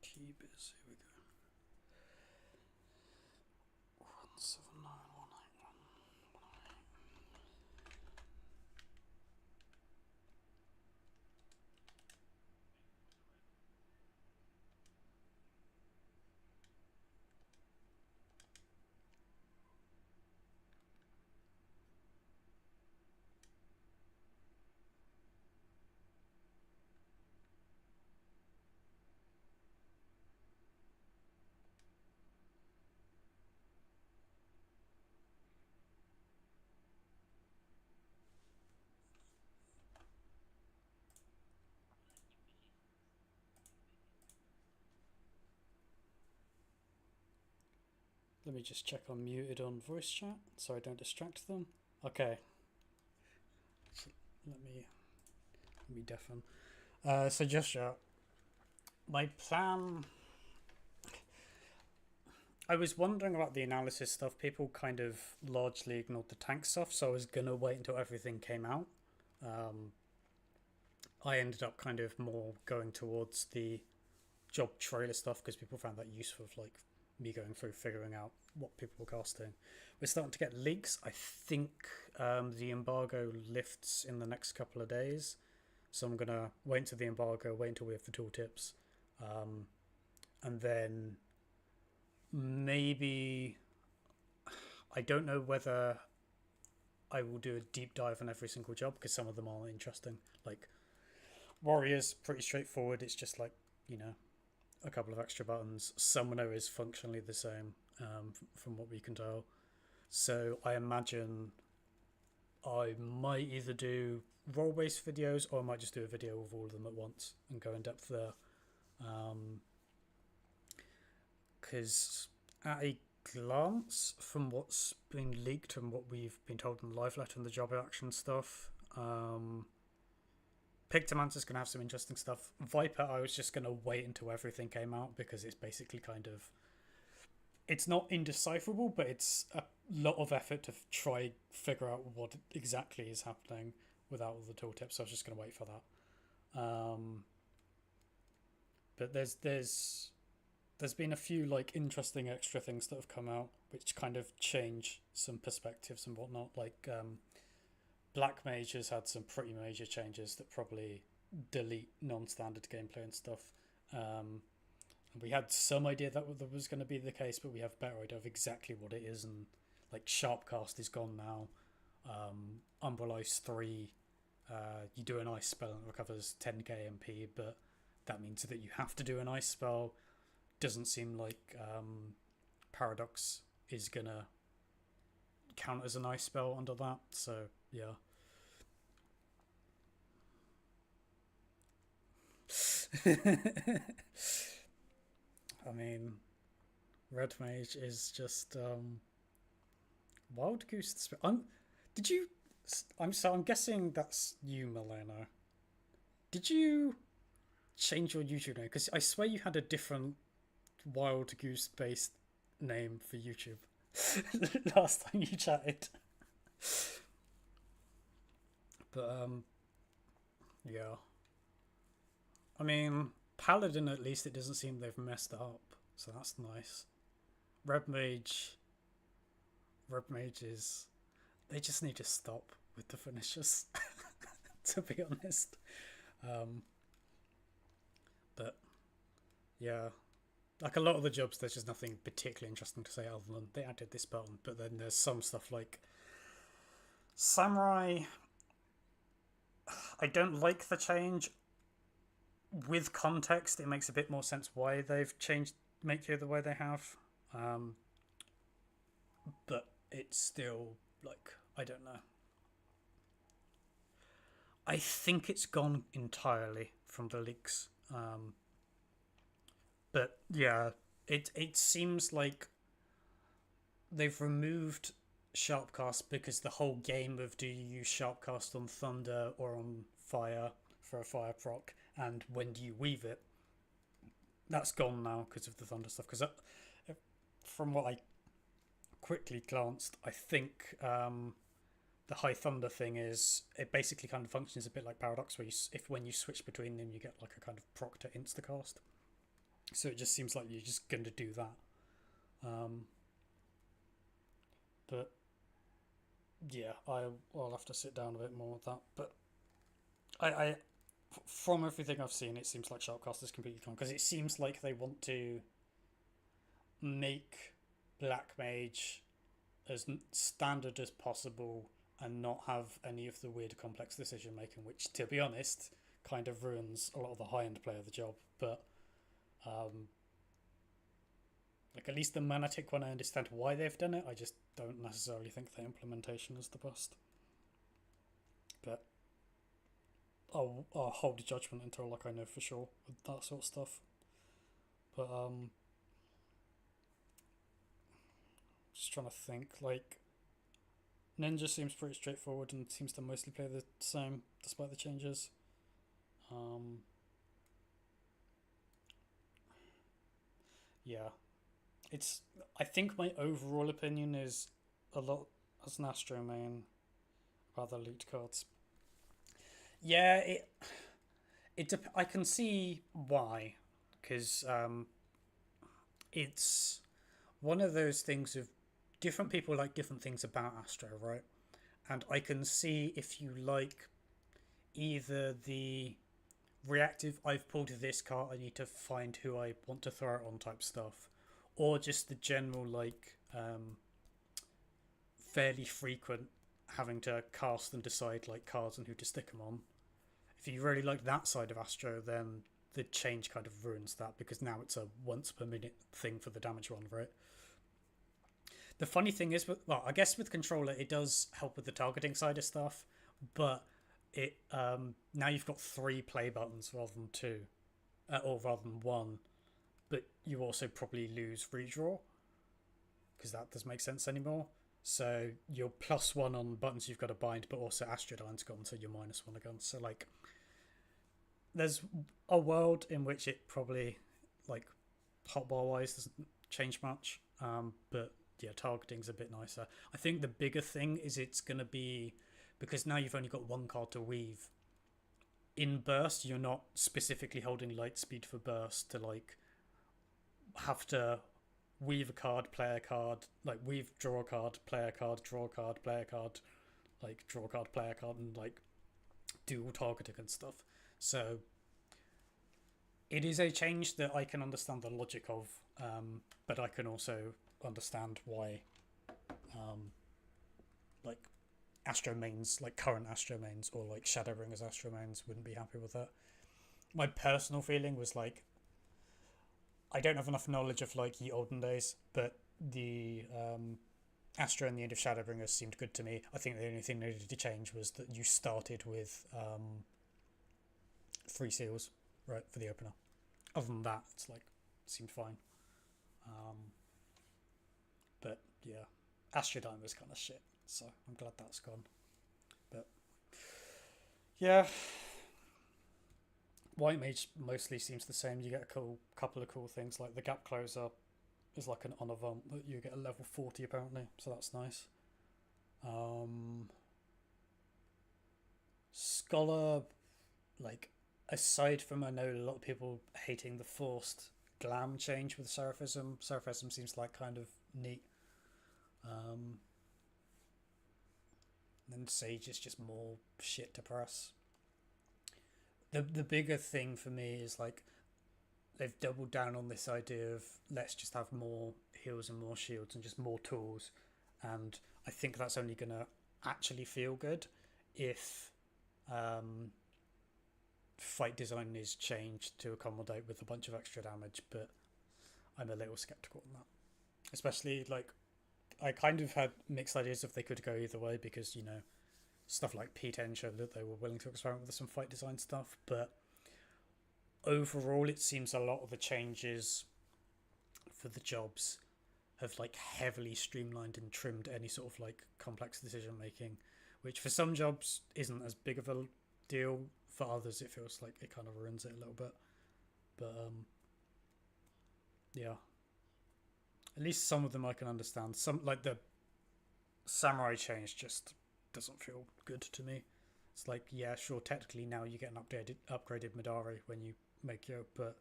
Keybis, here we go. 179181. Let me just check I'm muted on voice chat so I don't distract them. Okay. So let me deafen. So just my plan. I was wondering about the analysis stuff. People kind of largely ignored the tank stuff, so I was gonna wait until everything came out. I ended up kind of more going towards the job trailer stuff because people found that useful, of like me going through figuring out what people were casting. We're starting to get leaks. I think the embargo lifts in the next couple of days, so I'm gonna wait until the embargo, wait until we have the tooltips, and then maybe I don't know whether I will do a deep dive on every single job because some of them are interesting. Like Warriors, pretty straightforward. It's just like, you know, a couple of extra buttons. Summoner is functionally the same, from what we can tell. So I imagine I might either do role-based videos or I might just do a video of all of them at once and go in depth there. Because at a glance, from what's been leaked and what we've been told in the live letter and the job action stuff, Pictomancer's going to have some interesting stuff. Viper, I was just going to wait until everything came out because it's basically kind of... It's not indecipherable, but it's a lot of effort to try figure out what exactly is happening without all the tooltips, so I was just going to wait for that. But there's been a few like interesting extra things that have come out which kind of change some perspectives and whatnot. Like Black Mage has had some pretty major changes that probably delete non-standard gameplay and stuff. We had some idea that was going to be the case, but we have a better idea of exactly what it is. And like Sharpcast is gone now. Umbral Ice 3, you do an ice spell and it recovers 10k MP, but that means that you have to do an ice spell. Doesn't seem like Paradox is going to count as an ice spell under that. So, yeah. I mean, Red Mage is just Wild Goose. Did you? I'm guessing that's you, Milena. Did you change your YouTube name? Because I swear you had a different Wild Goose based name for YouTube last time you chatted. But yeah. I mean, Paladin, at least it doesn't seem they've messed it up, so that's nice. Red Mage, Red Mages, they just need to stop with the finishers, to be honest. Um, but yeah, like a lot of the jobs, there's just nothing particularly interesting to say other than they added this button. But then there's some stuff like Samurai. I don't like the change. With context, it makes a bit more sense why they've changed make you the way they have. Um, but it's still like, I don't know. I think it's gone entirely from the leaks. But yeah, it seems like they've removed Sharpcast because the whole game of do you use Sharpcast on Thunder or on Fire for a Fire proc, and when do you weave it? That's gone now because of the Thunder stuff. Because from what I quickly glanced, I think the High Thunder thing is it basically kind of functions a bit like Paradox, where if when you switch between them, you get like a kind of proc to instacast. So it just seems like you're just going to do that. But yeah, I'll have to sit down a bit more with that. But I from everything I've seen, it seems like Sharpcast is completely gone because it seems like they want to make Black Mage as standard as possible and not have any of the weird complex decision making, which, to be honest, kind of ruins a lot of the high end play of the job. But like at least the Manatic one, I understand why they've done it. I just don't necessarily think the implementation is the best. But I'll hold judgment until like I know for sure with that sort of stuff. But just trying to think. Like Ninja seems pretty straightforward and seems to mostly play the same despite the changes. Yeah, it's. I think my overall opinion is a lot as an Astro main, rather loot cards. Yeah, I can see why, because it's one of those things of different people like different things about Astro, right? And I can see if you like either the reactive I've pulled this card, I need to find who I want to throw it on type stuff, or just the general like fairly frequent having to cast and decide like cards and who to stick them on. If you really like that side of Astro, then the change kind of ruins that because now it's a once per minute thing for the damage one, right? The funny thing is, well, I guess with controller it does help with the targeting side of stuff, but it now you've got 3 play buttons rather than 2, or rather than 1. But you also probably lose redraw because that doesn't make sense anymore. So you're +1 on buttons you've got to bind, but also Astrodyne's gone, so you're -1 again. So like, there's a world in which it probably like hotbar wise doesn't change much, but yeah, targeting's a bit nicer. I think the bigger thing is it's going to be because now you've only got 1 card to weave. In burst, you're not specifically holding light speed for burst to like have to weave a card, play a card, like weave, draw a card, play a card, draw a card, play a card, like draw a card, play a card, and like do all targeting and stuff. So it is a change that I can understand the logic of, but I can also understand why like Astro mains, like current Astro mains or like Shadowbringers Astro mains wouldn't be happy with that. My personal feeling was like I don't have enough knowledge of like the olden days, but the Astro and the end of Shadowbringers seemed good to me. I think the only thing they needed to change was that you started with 3 seals, right, for the opener. Other than that, it's like seemed fine. But yeah, Astrodyne was kind of shit, so I'm glad that's gone. But yeah, White Mage mostly seems the same. You get a couple of cool things like the Gap Closer is like an honor vamp that you get a level 40 apparently, so that's nice. Scholar, like aside from I know a lot of people hating the forced glam change with Seraphism seems like kind of neat. and Sage is just more shit to press. The bigger thing for me is like they've doubled down on this idea of let's just have more heals and more shields and just more tools, and I think that's only gonna actually feel good if um, fight design is changed to accommodate with a bunch of extra damage. But I'm a little skeptical on that, especially like I kind of had mixed ideas if they could go either way because stuff like P10 showed that they were willing to experiment with some fight design stuff, but overall it seems a lot of the changes for the jobs have like heavily streamlined and trimmed any sort of like complex decision making, which for some jobs isn't as big of a deal. For others it feels like it kind of ruins it a little bit, but yeah, at least some of them I can understand. Some like the samurai change just doesn't feel good to me. It's like, yeah, sure, technically now you get an upgraded Midari when you make your, but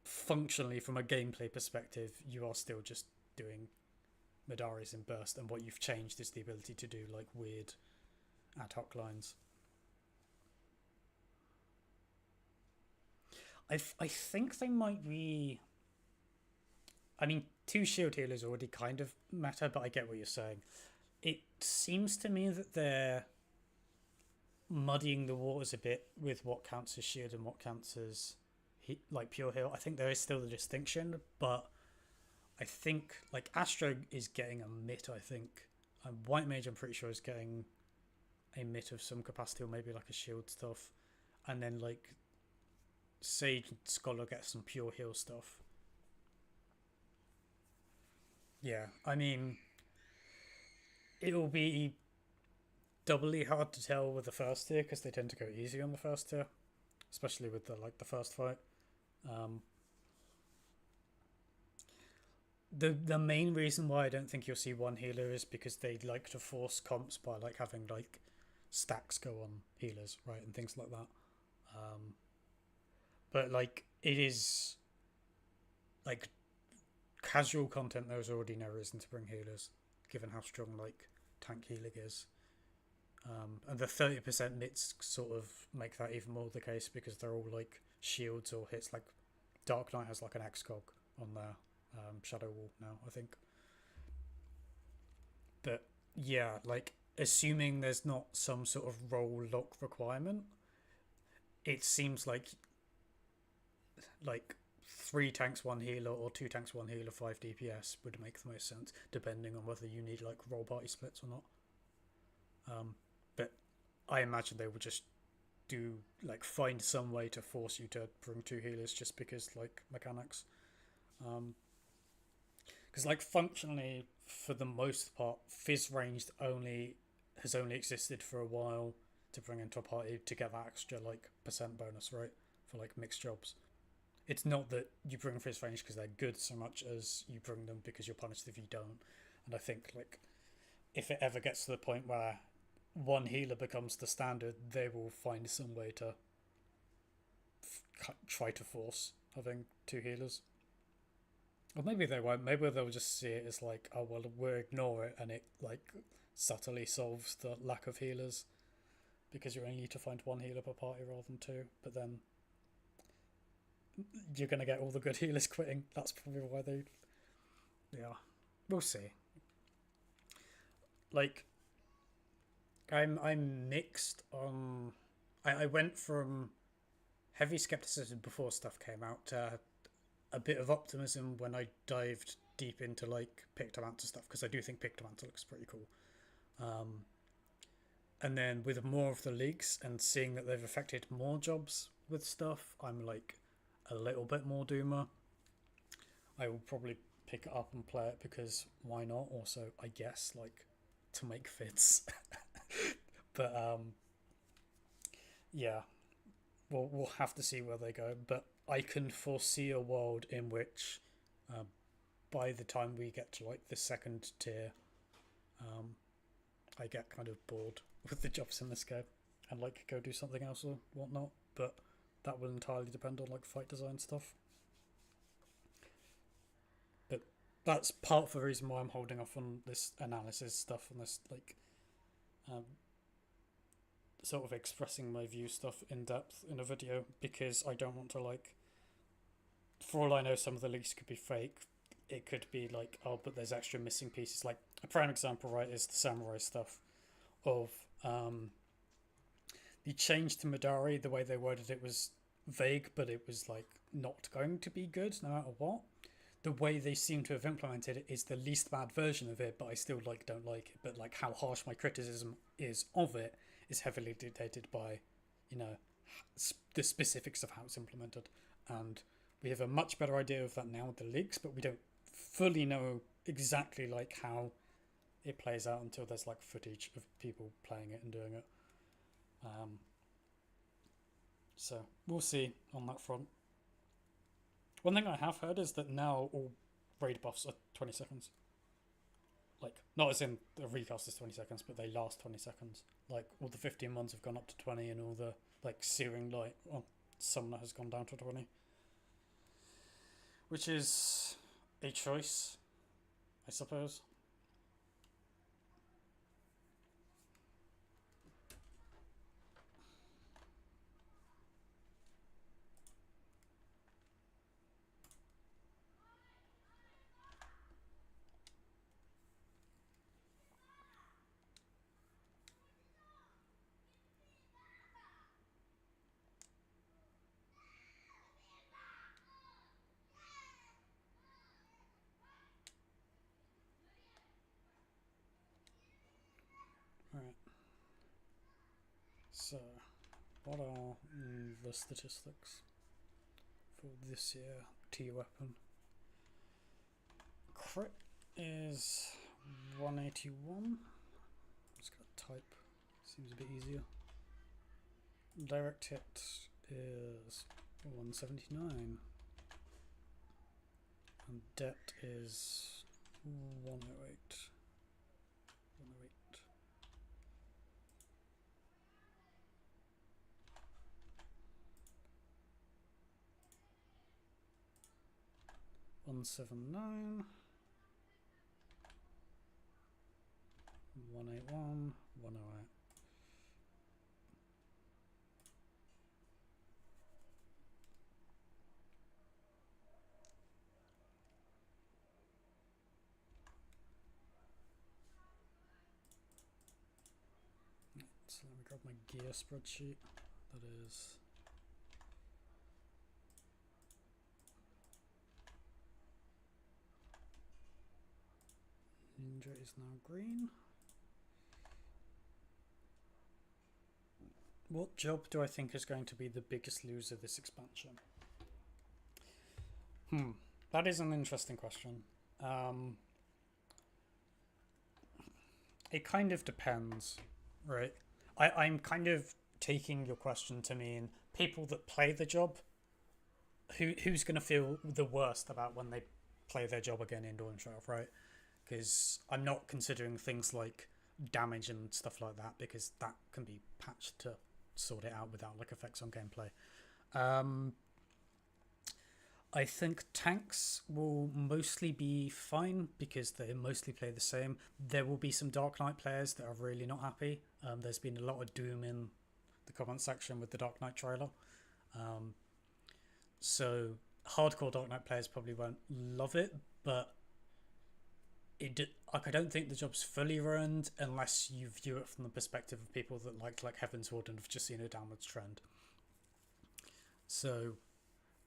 functionally from a gameplay perspective, you are still just doing Midaris in burst, and what you've changed is the ability to do like weird ad hoc lines. I think they might be. I mean, two shield healers already kind of matter, but I get what you're saying. It seems to me that they're muddying the waters a bit with what counts as shield and what counts as like pure heal. I think there is still the distinction, but I think like Astro is getting a mitt. I think White Mage, I'm pretty sure, is getting a mitt of some capacity, or maybe like a shield stuff, and then like Sage and Scholar get some pure heal stuff. Yeah, I mean, it'll be doubly hard to tell with the first tier because they tend to go easy on the first tier, especially with the first fight. Um, the main reason why I don't think you'll see one healer is because they like to force comps by like having like stacks go on healers, right, and things like that. Um, but like it is like casual content. There's already no reason to bring healers, given how strong like tank healing is. And the 30% mitts sort of make that even more the case because they're all like shields or hits. Like Dark Knight has like an X-Cog on their Shadow Wall now, I think. But yeah, like assuming there's not some sort of role lock requirement, it seems like three tanks, one healer, or two tanks, one healer, 5 DPS would make the most sense, depending on whether you need like role party splits or not. But I imagine they will just do like find some way to force you to bring two healers just because like mechanics. Because like functionally, for the most part, Fizz ranged has only existed for a while to bring into a party to get that extra like percent bonus, right, for like mixed jobs. It's not that you bring Fizz range because they're good so much as you bring them because you're punished if you don't. And I think like if it ever gets to the point where one healer becomes the standard, they will find some way to try to force having two healers. Or maybe they won't. Maybe they'll just see it as like, oh well, we'll ignore it, and it like subtly solves the lack of healers because you only need to find one healer per party rather than two. But then you're gonna get all the good healers quitting. That's probably why they. Yeah, we'll see. Like, I'm mixed on. I went from heavy skepticism before stuff came out to a bit of optimism when I dived deep into like Pictomancer stuff because I do think Pictomancer looks pretty cool. And then with more of the leaks and seeing that they've affected more jobs with stuff, I'm like a little bit more doomer. I will probably pick it up and play it because why not? Also, I guess like to make fits. But yeah, we'll have to see where they go. But I can foresee a world in which by the time we get to like the second tier, I get kind of bored with the jobs in this game and like go do something else or whatnot. But that will entirely depend on like fight design stuff. But that's part of the reason why I'm holding off on this analysis stuff on this like um, sort of expressing my view stuff in depth in a video, because I don't want to, like, for all I know, some of the leaks could be fake. It could be like, oh, but there's extra missing pieces. Like a prime example, right, is the samurai stuff of the change to Midari. The way they worded it was vague, but it was like not going to be good no matter what. The way they seem to have implemented it is the least bad version of it, but I still like don't like it. But like how harsh my criticism is of it is heavily dictated by, you know, the specifics of how it's implemented, and we have a much better idea of that now with the leaks, but we don't fully know exactly like how it plays out until there's like footage of people playing it and doing it. So we'll see on that front. One thing I have heard is that now all raid buffs are 20 seconds. Like, not as in the recast is 20 seconds, but they last 20 seconds. Like, all the 15 ones have gone up to 20, and all the, like, Searing Light on Summoner has gone down to 20. Which is a choice, I suppose. Alright. So, what are the statistics for this year T weapon? Crit is 181. Just gotta type. Seems a bit easier. Direct hit is 179. And depth is 108. 108. One 179, 181, 108. So let me grab my gear spreadsheet. That is Ninja is now green. What job do I think is going to be the biggest loser this expansion? That is an interesting question. It kind of depends, right? I'm kind of taking your question to mean people that play the job. Who's going to feel the worst about when they play their job again in Dawn Trail, right? Because I'm not considering things like damage and stuff like that, because that can be patched to sort it out without like effects on gameplay. I think tanks will mostly be fine because they mostly play the same. There will be some Dark Knight players that are really not happy. There's been a lot of doom in the comment section with the Dark Knight trailer. So hardcore Dark Knight players probably won't love it, but I don't think the job's fully ruined unless you view it from the perspective of people that like Heaven's Ward and have just seen a downwards trend. So,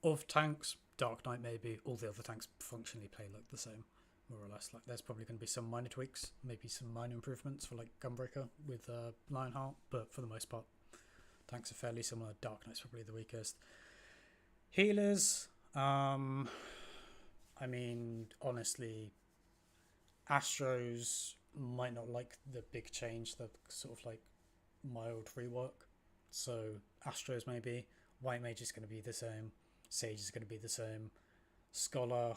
of tanks, Dark Knight maybe, all the other tanks functionally play like the same, more or less. Like there's probably going to be some minor tweaks, maybe some minor improvements for like Gunbreaker with Lionheart, but for the most part, tanks are fairly similar. Dark Knight's probably the weakest. Healers, I mean, honestly, Astros might not like the big change, the sort of like mild rework. So Astros maybe. White Mage is going to be the same. Sage is going to be the same. Scholar.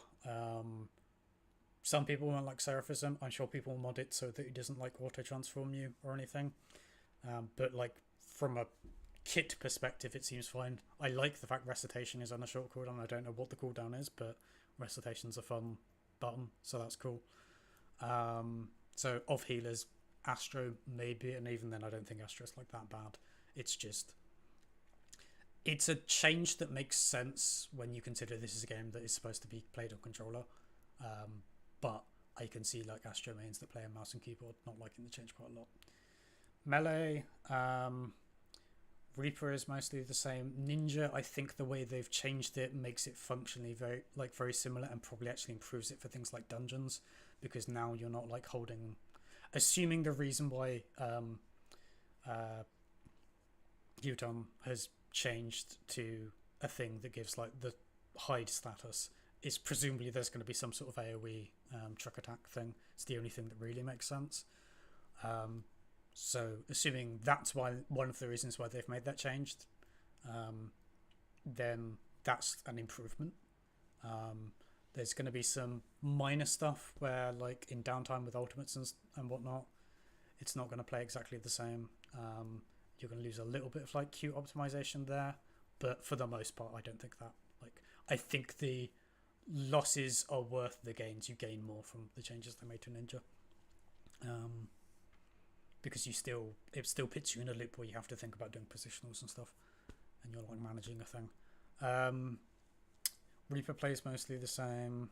Some people won't like Seraphism. I'm sure people will mod it so that it doesn't like auto transform you or anything. But like from a kit perspective, it seems fine. I like the fact Recitation is on a short cooldown. I don't know what the cooldown is, but Recitation's a fun button, so that's cool. So of healers, Astro maybe, and even then I don't think Astro's like that bad. It's just it's a change that makes sense when you consider this is a game that is supposed to be played on controller. But I can see like Astro mains that play a mouse and keyboard not liking the change quite a lot. Melee, Reaper is mostly the same. Ninja, I think the way they've changed it makes it functionally very similar, and probably actually improves it for things like dungeons, because now you're not like holding. Assuming the reason why Uton has changed to a thing that gives like the hide status is presumably there's going to be some sort of AoE truck attack thing. It's the only thing that really makes sense. So assuming that's why one of the reasons why they've made that change, then that's an improvement. There's going to be some minor stuff where like in downtime with ultimates and whatnot, it's not going to play exactly the same. You're going to lose a little bit of like Q optimization there, but for the most part I don't think that, like, I think the losses are worth the gains. You gain more from the changes they made to Ninja. Because it still puts you in a loop where you have to think about doing positionals and stuff, and you're like managing a thing. Reaper plays mostly the same.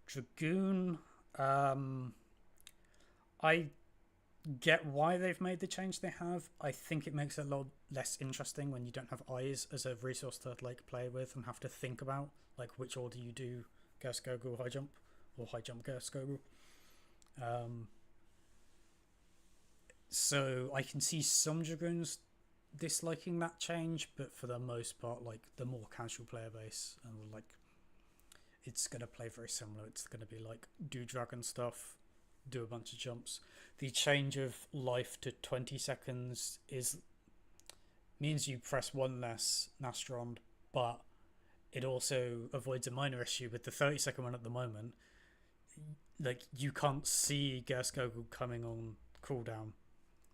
Dragoon, I get why they've made the change they have. I think it makes it a lot less interesting when you don't have eyes as a resource to like play with and have to think about like which order you do Gas Goggle high jump or high jump Gas Goggle. So I can see some Dragoons disliking that change, but for the most part, like the more casual player base, and like it's gonna play very similar. It's gonna be like do dragon stuff, do a bunch of jumps. The change of life to 20 seconds means you press one less Nastron, but it also avoids a minor issue with the 30-second one at the moment. Like you can't see Gerskogel coming on cooldown,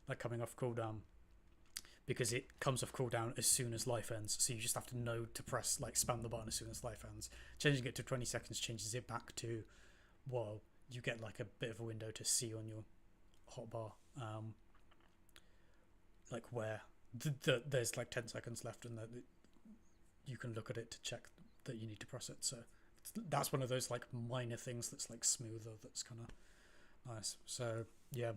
like coming off cooldown, because it comes off cooldown as soon as life ends. So you just have to know to press, like, spam the button as soon as life ends. Changing it to 20 seconds changes it back to, well, you get like a bit of a window to see on your hotbar, like where there's like 10 seconds left, and that you can look at it to check that you need to press it. So that's one of those like minor things that's like smoother, that's kind of nice. So yeah.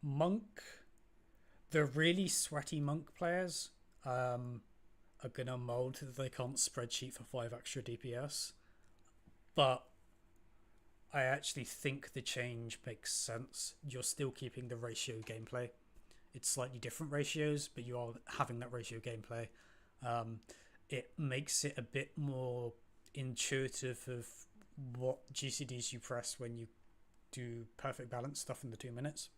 Monk, the really sweaty monk players are gonna mold that they can't spreadsheet for 5 extra DPS, but I actually think the change makes sense. You're still keeping the ratio gameplay. It's slightly different ratios, but you are having that ratio gameplay. It makes it a bit more intuitive of what GCDs you press when you do perfect balance stuff in the 2 minutes.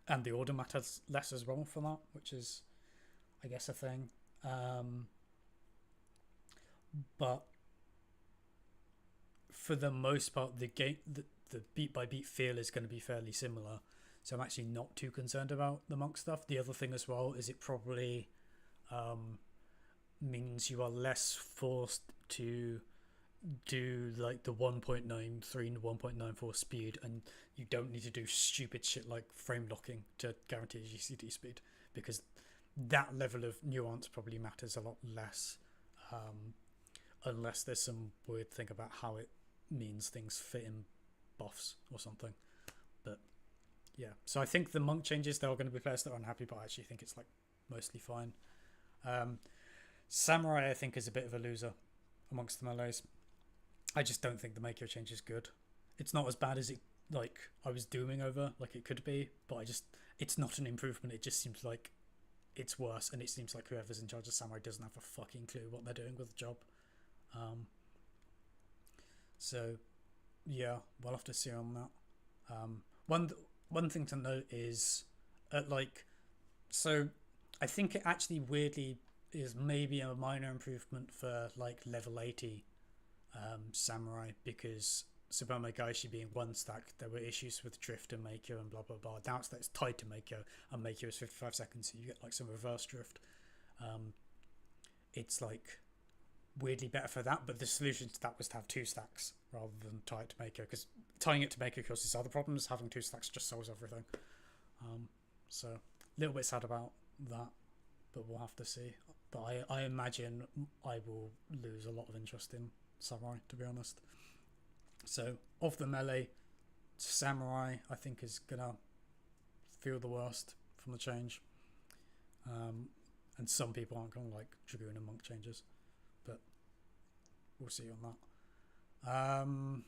And the order matters less as well for that, which is, I guess, a thing. But for the most part, the game, the beat by beat feel is going to be fairly similar. So I'm actually not too concerned about the monk stuff. The other thing as well is it probably means you are less forced to do like the 1.93 and 1.94 speed, and you don't need to do stupid shit like frame locking to guarantee GCD speed, because that level of nuance probably matters a lot less, unless there's some weird thing about how it means things fit in buffs or something. But yeah, so I think the monk changes, there are going to be players that are unhappy, but I actually think it's like mostly fine. Samurai I think is a bit of a loser amongst the melees. I just don't think the Makio change is good. It's not as bad as it like I was dooming over like it could be, but it's not an improvement. It just seems like it's worse, and it seems like whoever's in charge of Samurai doesn't have a fucking clue what they're doing with the job. So yeah, we'll have to see on that. One thing to note is so I think it actually weirdly is maybe a minor improvement for like level 80 Samurai, because Supreme Gaishi being 1 stack, there were issues with drift and Makio and blah blah blah. Now it's tied to Makio, and Makio is 55 seconds, so you get like some reverse drift. It's like weirdly better for that, but the solution to that was to have 2 stacks rather than tie it to Makio, because tying it to Maker causes other problems. Having 2 stacks just solves everything. So a little bit sad about that, but we'll have to see. But I imagine I will lose a lot of interest in Samurai, to be honest. So off the melee, Samurai I think is gonna feel the worst from the change. And some people aren't gonna like Dragoon and Monk changes, but we'll see on that.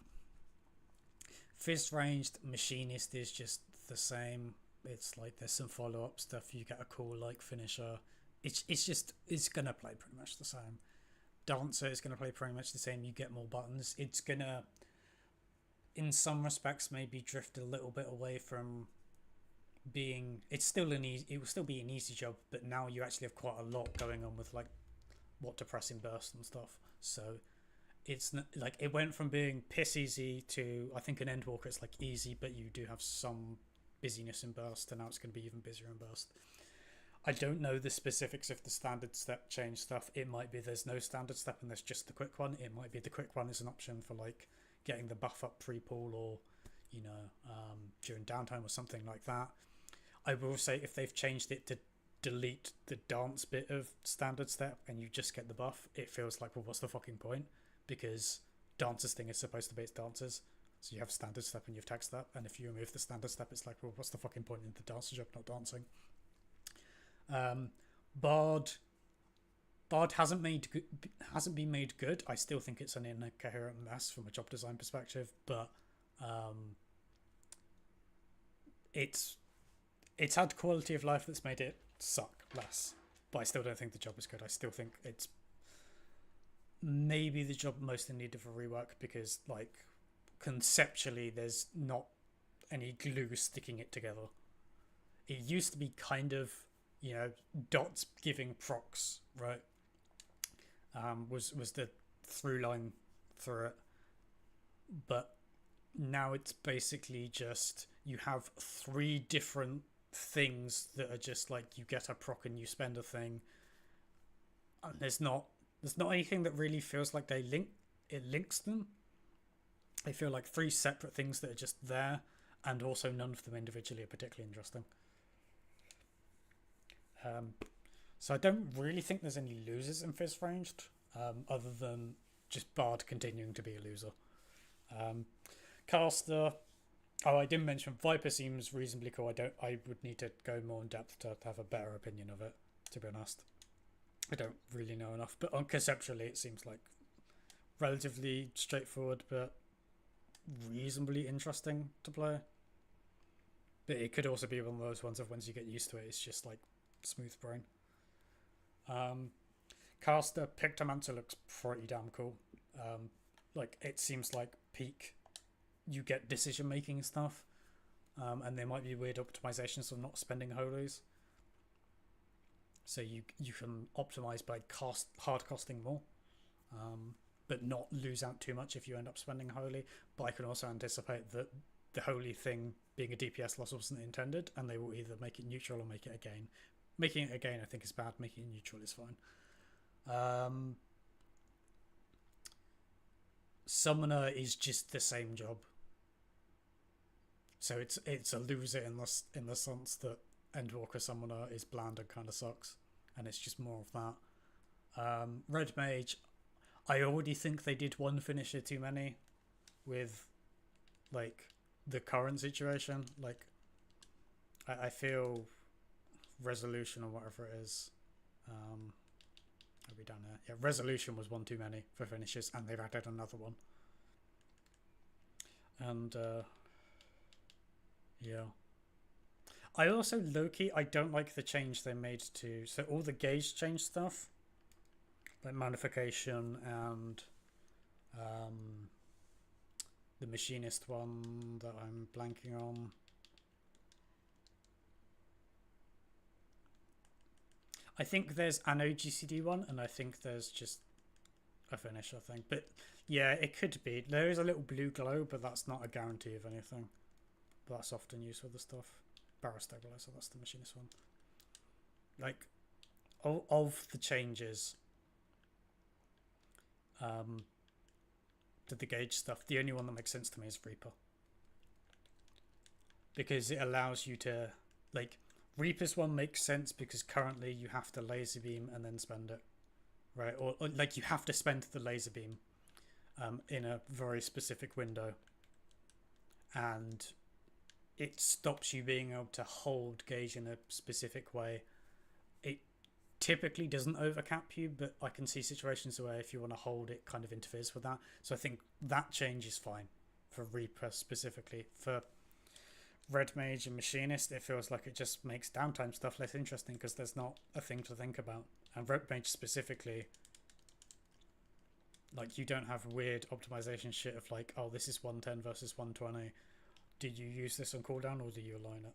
Fist ranged Machinist is just the same. It's like there's some follow up stuff. You get a cool like finisher. It's gonna play pretty much the same. Dancer is gonna play pretty much the same. You get more buttons. It's gonna, in some respects, maybe drift a little bit away from being. It's still it will still be an easy job, but now you actually have quite a lot going on with like what to press in burst and stuff. So it's like it went from being piss easy to, I think, an Endwalker it's like easy, but you do have some busyness in burst, and now it's going to be even busier in burst. I don't know the specifics of the standard step change stuff. It might be there's no standard step and there's just the quick one. It might be the quick one is an option for like getting the buff up pre-pull, or during downtime or something like that. I will say if they've changed it to delete the dance bit of standard step and you just get the buff, it feels like, well, what's the fucking point? Because dancer's thing is supposed to be its dancers. So you have standard step and you have tech step, and if you remove the standard step, it's like, well, what's the fucking point in the dancer job not dancing? Bard hasn't been made good. I still think it's an incoherent mess from a job design perspective, but it's had quality of life that's made it suck less. But I still don't think the job is good. I still think it's maybe the job most in need of a rework, because like conceptually there's not any glue sticking it together. It used to be kind of, dots giving procs, right? Was the through line through it, but now it's basically just you have 3 different things that are just like you get a proc and you spend a thing, and there's not anything that really feels like it links them. They feel like 3 separate things that are just there, and also none of them individually are particularly interesting. So I don't really think there's any losers in fist ranged, other than just Bard continuing to be a loser. Caster, I didn't mention Viper seems reasonably cool. I would need to go more in depth to have a better opinion of it, to be honest. I don't really know enough, but conceptually it seems like relatively straightforward but reasonably interesting to play. But it could also be one of those ones of once you get used to it, it's just like smooth brain. Caster Pictomancer looks pretty damn cool. Like it seems like peak you get decision making stuff, and there might be weird optimizations of not spending holies, so you can optimize by hard costing more, but not lose out too much if you end up spending holy. But I can also anticipate that the holy thing being a DPS loss wasn't intended, and they will either make it neutral or make it a gain. Making it a gain I think is bad, making it neutral is fine. Summoner is just the same job, so it's a loser in the sense that Endwalker Summoner is bland and kind of sucks, and it's just more of that. Red Mage, I already think they did one finisher too many with like the current situation. Like I feel Resolution or whatever it is, I'll be down there. Yeah, Resolution was one too many for finishes, and they've added another one. And yeah, I also low-key I don't like the change they made to, so all the gauge change stuff like Manification and the Machinist one that I'm blanking on. I think there's an OGCD one, and I think there's just a finisher thing. But yeah, it could be. There is a little blue glow, but that's not a guarantee of anything. But that's often used for the stuff. Barrel Stabilizer, that's the Machinist one. Like, of the changes to the gauge stuff, the only one that makes sense to me is Reaper. because it allows you to, like, Reaper's one makes sense because currently you have to laser beam and then spend it, right? Or like you have to spend the laser beam in a very specific window, and it stops you being able to hold gauge in a specific way. It typically doesn't overcap you, but I can see situations where if you want to hold, it kind of interferes with that. So I think that change is fine for Reaper specifically. For Red Mage and Machinist, it feels like it just makes downtime stuff less interesting because there's not a thing to think about. And Red Mage specifically, like, you don't have weird optimization shit of like, oh, this is 110 versus 120. Did you use this on cooldown or do you align it?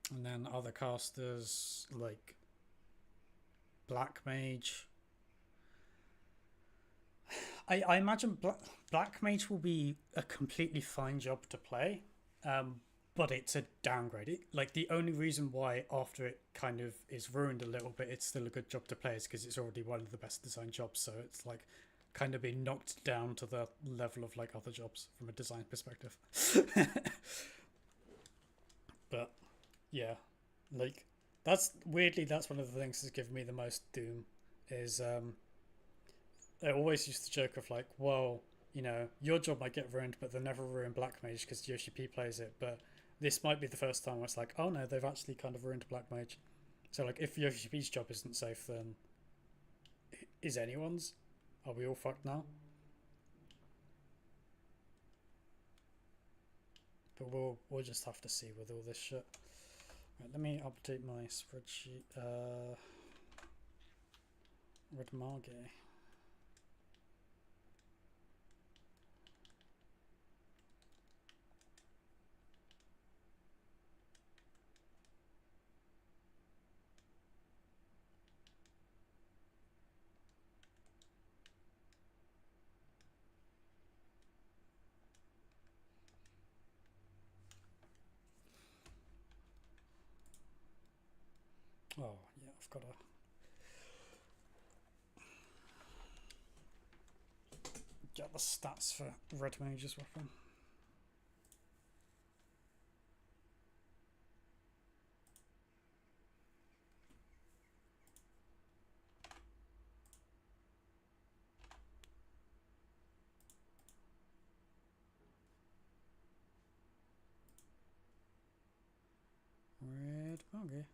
And then other casters like Black Mage. I imagine Black Mage will be a completely fine job to play, but it's a downgrade. Like, the only reason why after it kind of is ruined a little bit, it's still a good job to play is because it's already one of the best designed jobs. So it's like kind of been knocked down to the level of like other jobs from a design perspective. But yeah, like that's one of the things that's given me the most doom is I always used to joke of like, well, you know, your job might get ruined, but they'll never ruin Black Mage because Yoshi P plays it. But this might be the first time where it's like, oh no, they've actually kind of ruined Black Mage. So like, if Yoshi P's job isn't safe, then is anyone's? Are we all fucked now? But we'll just have to see with all this shit. Right, let me update my spreadsheet. Red Margay. Oh yeah, I've got to get the stats for Red Mage's weapon. Red Margay.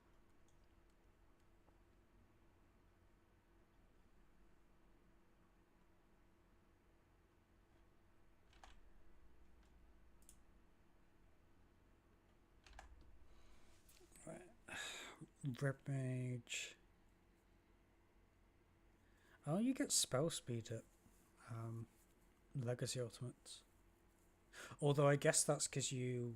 Red Mage. Oh, you get spell speed at Legacy Ultimates. Although I guess that's because you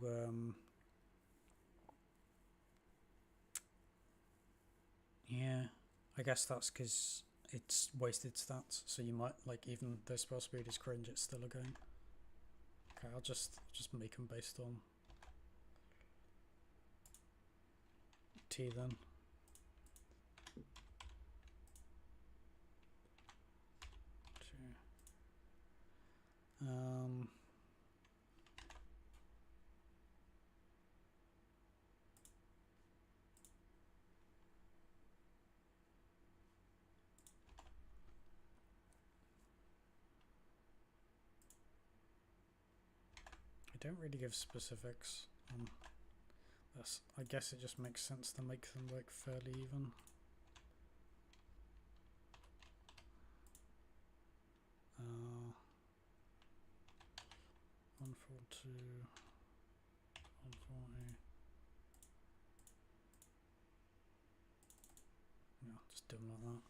yeah, I guess that's because it's wasted stats, so you might, like, even though spell speed is cringe, it's still a game. Okay, I'll just make them based on T then. I don't really give specifics on this. I guess it just makes sense to make them like fairly even. Uh, 142, 140. Yeah, just do them like that.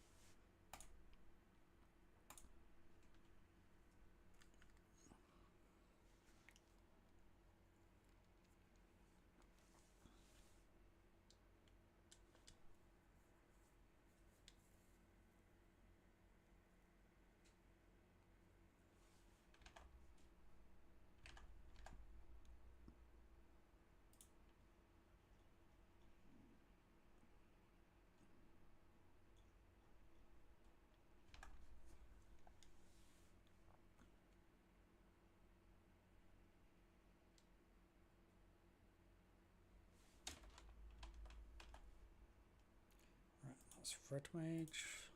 That's red mage,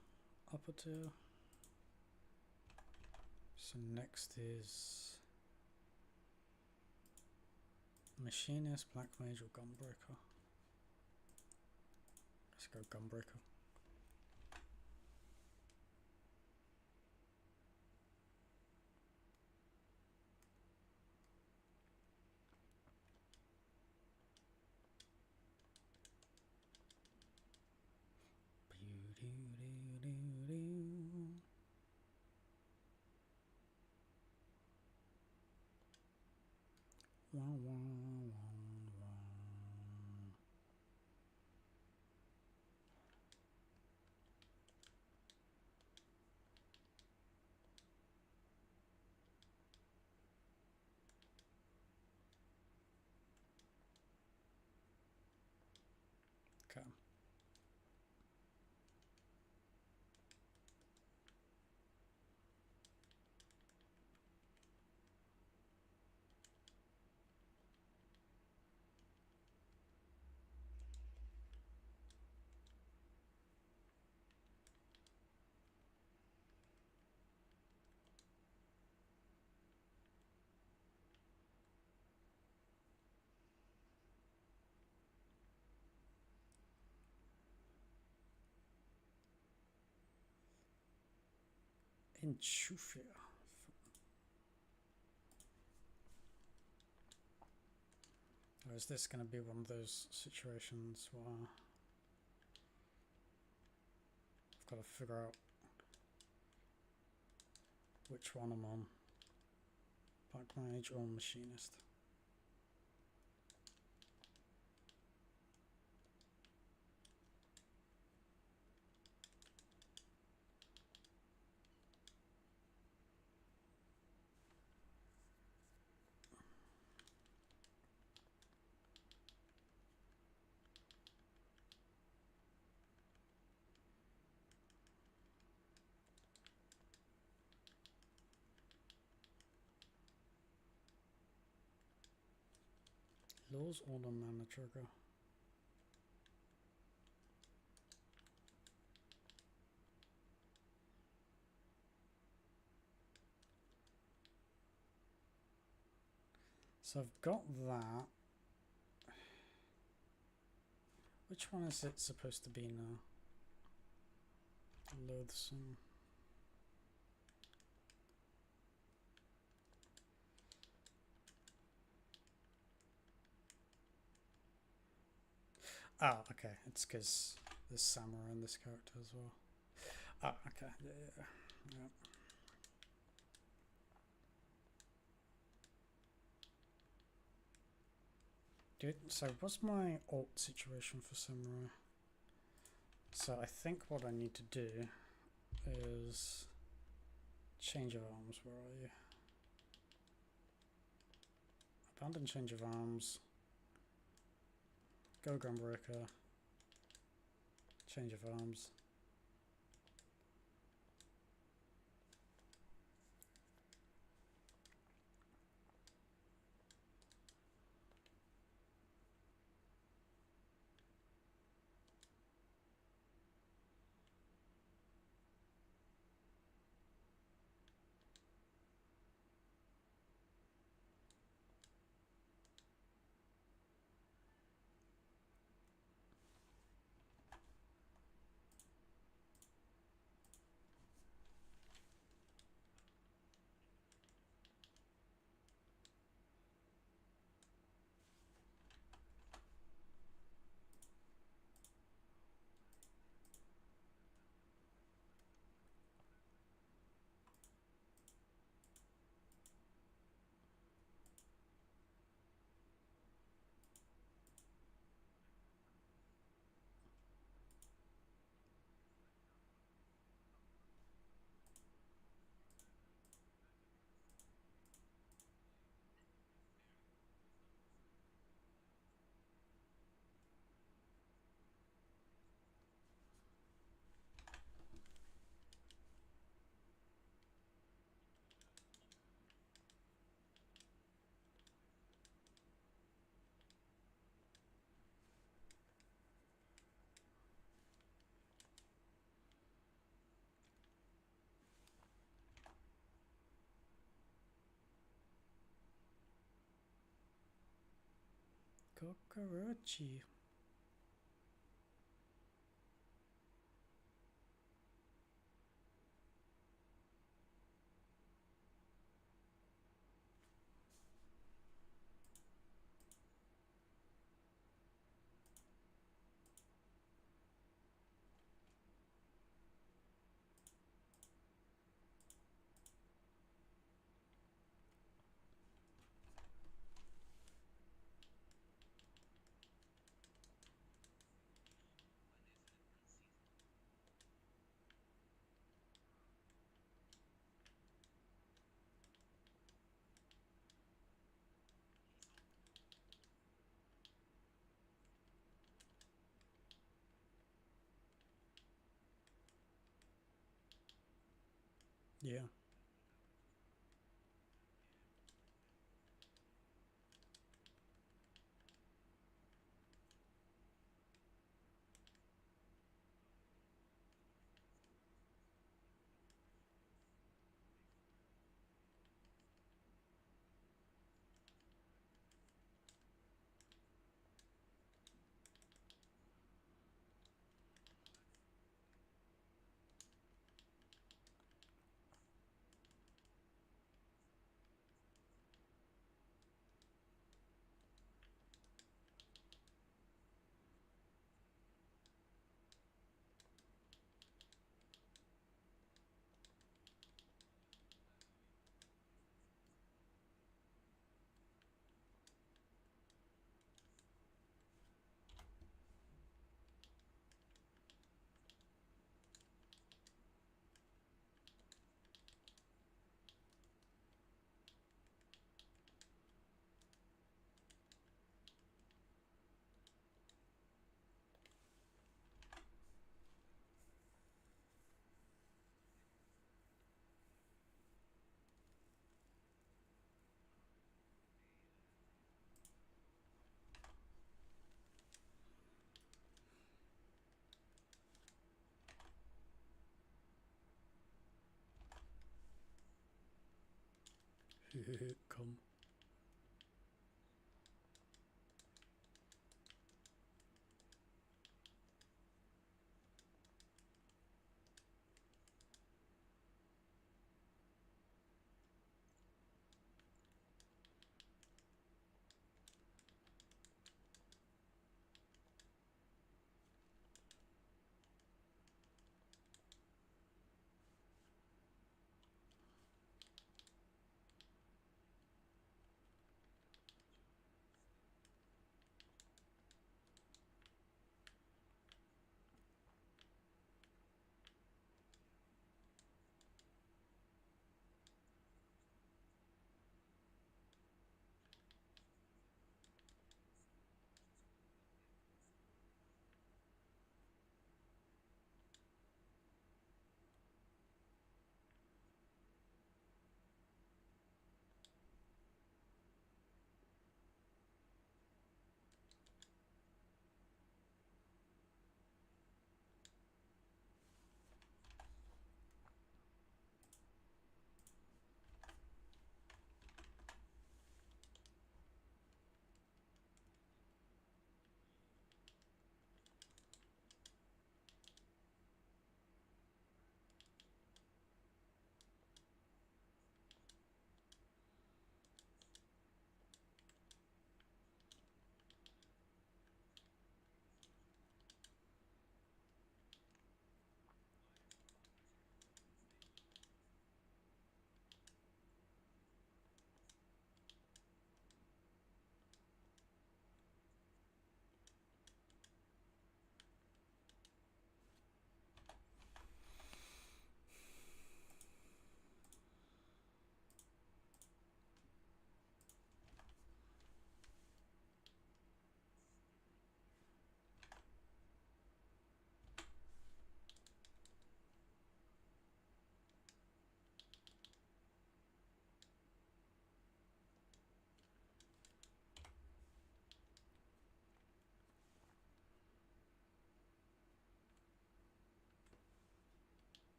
upper tier. So next is machinist, black mage, or gunbreaker. Let's go gunbreaker. Okay. Enchufia. Or is this going to be one of those situations where I've got to figure out which one I'm on? Black mage or machinist? Laws order mana trigger. So I've got that. Which one is it supposed to be now? Loathsome. Ah, okay. It's because there's samurai in this character as well. Ah, okay. Yeah. Dude, so what's my alt situation for samurai? So I think what I need to do is change of arms. Where are you? Abandon change of arms. Go gunbreaker. Change of arms. Cockroachy. Yeah. Come.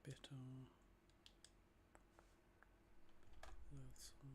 bitter, loathsome.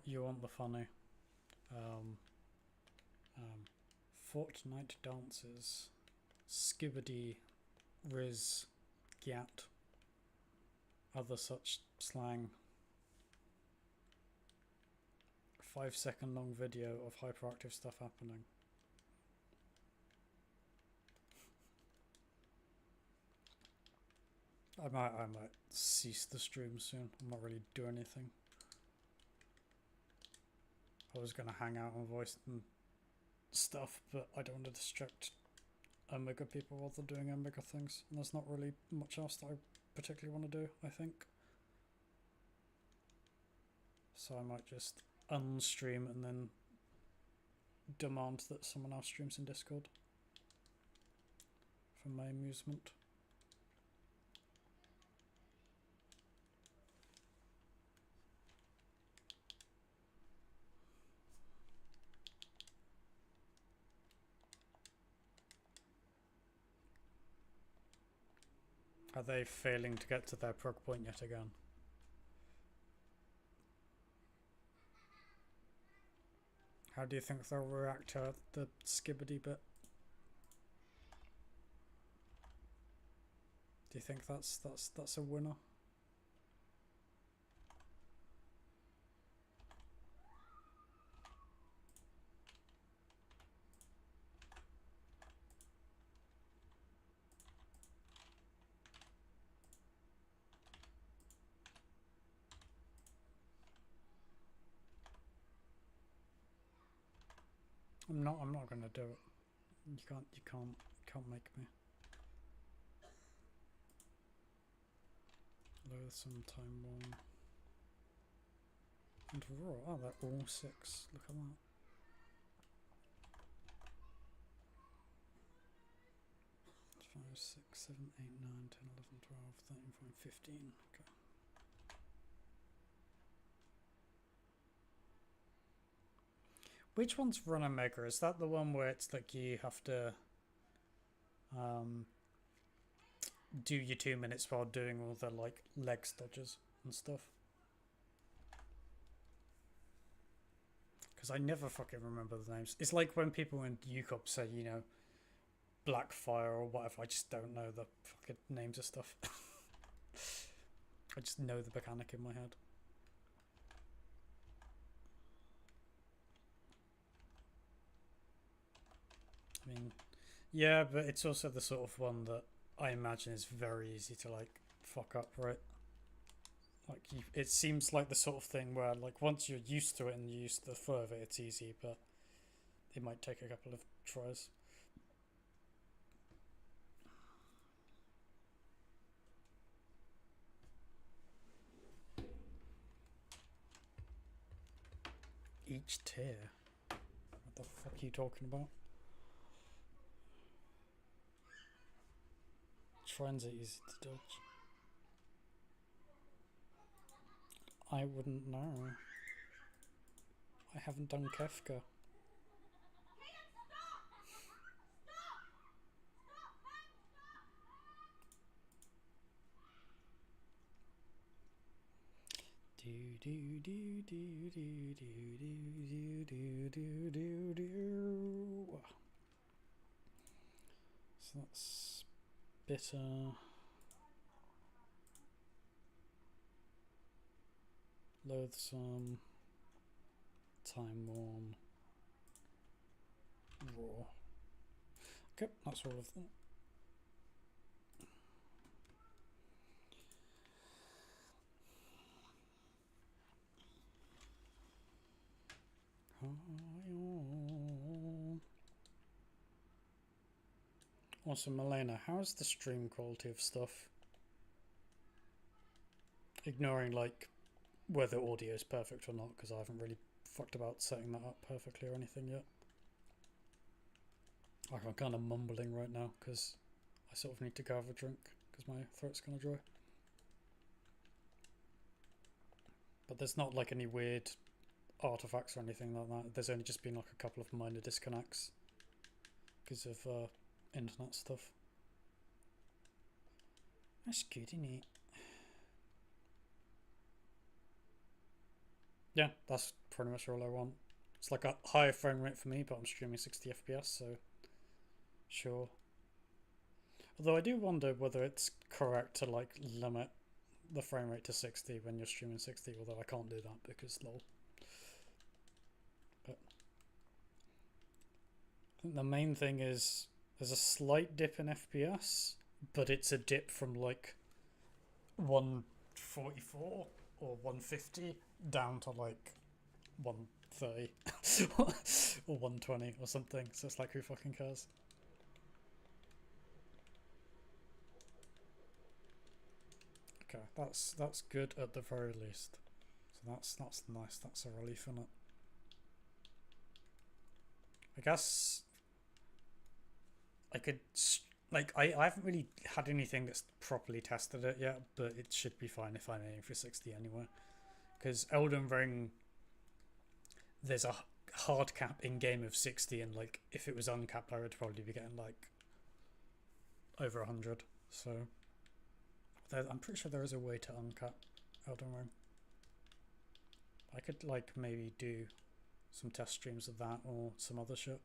You want the funny. Fortnite dances, skibbity, riz, gyat, other such slang. 5-second long video of hyperactive stuff happening. I might cease the stream soon. I'm not really doing anything. I was gonna hang out on voice and stuff, but I don't want to distract Omega people while they're doing Omega things. And there's not really much else that I particularly want to do, I think. So I might just unstream and then demand that someone else streams in Discord for my amusement. Are they failing to get to their prog point yet again? How do you think they'll react to the skibbity bit? Do you think that's a winner? I'm not gonna do it. You can't make me. Loathsome, time one. And raw. Oh, they're all 6. Look at that. Five, 6, 7, 8, 9, 10, 11, 12, 13, 14, 15. Okay. Which one's Run Omega? Is that the one where it's like you have to do your 2 minutes while doing all the like legs dodges and stuff? Because I never fucking remember the names. It's like when people in UCOP say, you know, Blackfire or whatever. I just don't know the fucking names of stuff. I just know the mechanic in my head. I mean, yeah, but it's also the sort of one that I imagine is very easy to like fuck up, right? Like, it seems like the sort of thing where like once you're used to it and you're used to the flow of it, it's easy, but it might take a couple of tries. Each tier? What the fuck are you talking about? Trends are easy to dodge. I wouldn't know. I haven't done Kefka. Do do do do do do do do do do. So that's bitter. Loathsome. Time worn. Raw. Okay, that's all of them. Also, Milena, how's the stream quality of stuff? Ignoring like whether audio is perfect or not, because I haven't really fucked about setting that up perfectly or anything yet. Like, I'm kind of mumbling right now because I sort of need to go have a drink because my throat's kind of dry. But there's not like any weird artifacts or anything like that. There's only just been like a couple of minor disconnects because of internet stuff. That's good, isn't it? Yeah, that's pretty much all I want. It's like a higher frame rate for me, but I'm streaming 60 FPS, so sure. Although I do wonder whether it's correct to like limit the frame rate to 60 when you're streaming 60, although I can't do that because lol. But I think the main thing is there's a slight dip in FPS, but it's a dip from like 144 or 150 down to like 130 or 120 or something. So it's like, who fucking cares? Okay, that's good at the very least. So that's nice. That's a relief in it. I guess I could like I haven't really had anything that's properly tested it yet, but it should be fine if I'm aiming for 60 anyway. Because Elden Ring, there's a hard cap in game of 60, and like if it was uncapped, I would probably be getting like over 100. So I'm pretty sure there is a way to uncap Elden Ring. I could like maybe do some test streams of that or some other shit.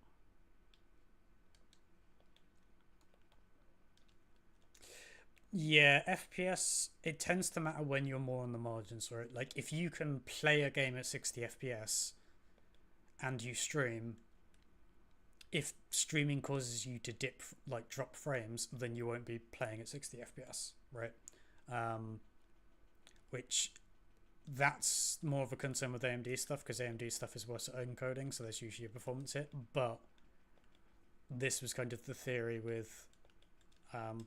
Yeah, FPS, it tends to matter when you're more on the margins, right? Like if you can play a game at 60 FPS and you stream, if streaming causes you to drop frames, then you won't be playing at 60 FPS, right? Which that's more of a concern with AMD stuff because AMD stuff is worse at encoding, so there's usually a performance hit. But this was kind of the theory with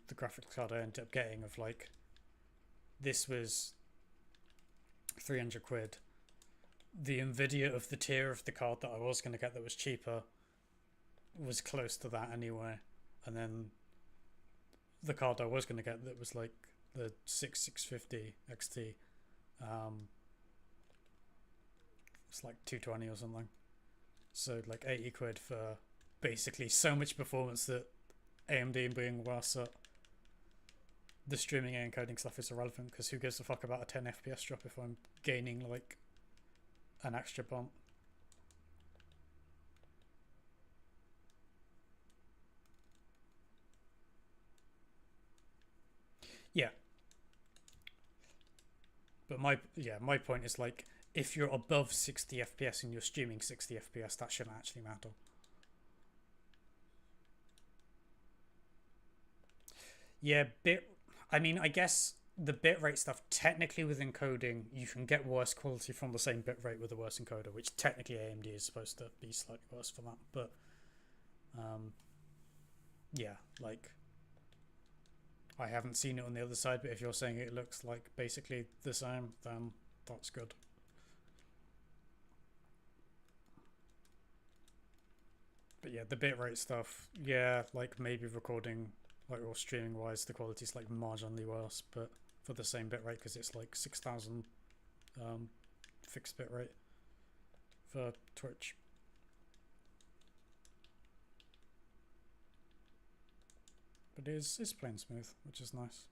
the graphics card I ended up getting of like, this was 300 quid. The Nvidia of the tier of the card that I was going to get that was cheaper was close to that anyway, and then the card I was going to get that was like the 6650 XT, it's like 220 or something, so like 80 quid for basically so much performance that AMD being worse at the streaming and encoding stuff is irrelevant, because who gives a fuck about a 10 FPS drop if I'm gaining like an extra bump. Yeah, but my point is like, if you're above 60 FPS and you're streaming 60 FPS, that shouldn't actually matter. Yeah, I mean, I guess the bitrate stuff, technically with encoding, you can get worse quality from the same bitrate with a worse encoder, which technically AMD is supposed to be slightly worse for that. But yeah, like, I haven't seen it on the other side, but if you're saying it looks like basically the same, then that's good. But yeah, the bitrate stuff, yeah, like maybe recording like or streaming wise, the quality's like marginally worse, but for the same bitrate, because it's like 6,000 fixed bitrate for Twitch. But it's playing smooth, which is nice.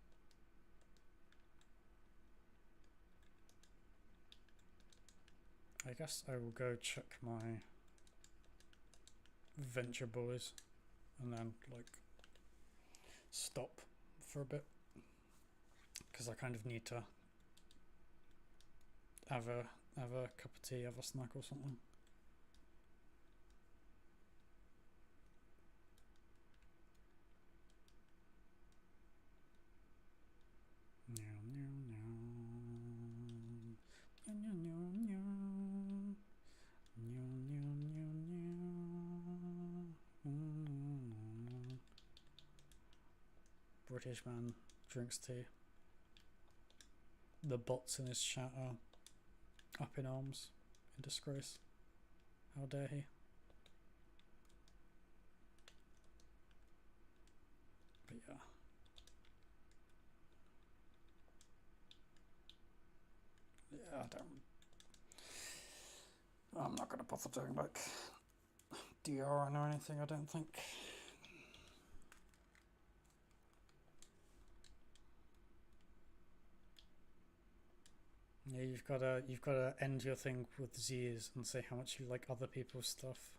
I guess I will go check my Venture Boys and then like stop for a bit, because I kind of need to have a cup of tea, have a snack or something. British man drinks tea. The bots in his chat are up in arms, in disgrace. How dare he? But yeah. Yeah, I'm not gonna bother doing like DR or anything, I don't think. Yeah, you've gotta end your thing with Z's and say how much you like other people's stuff.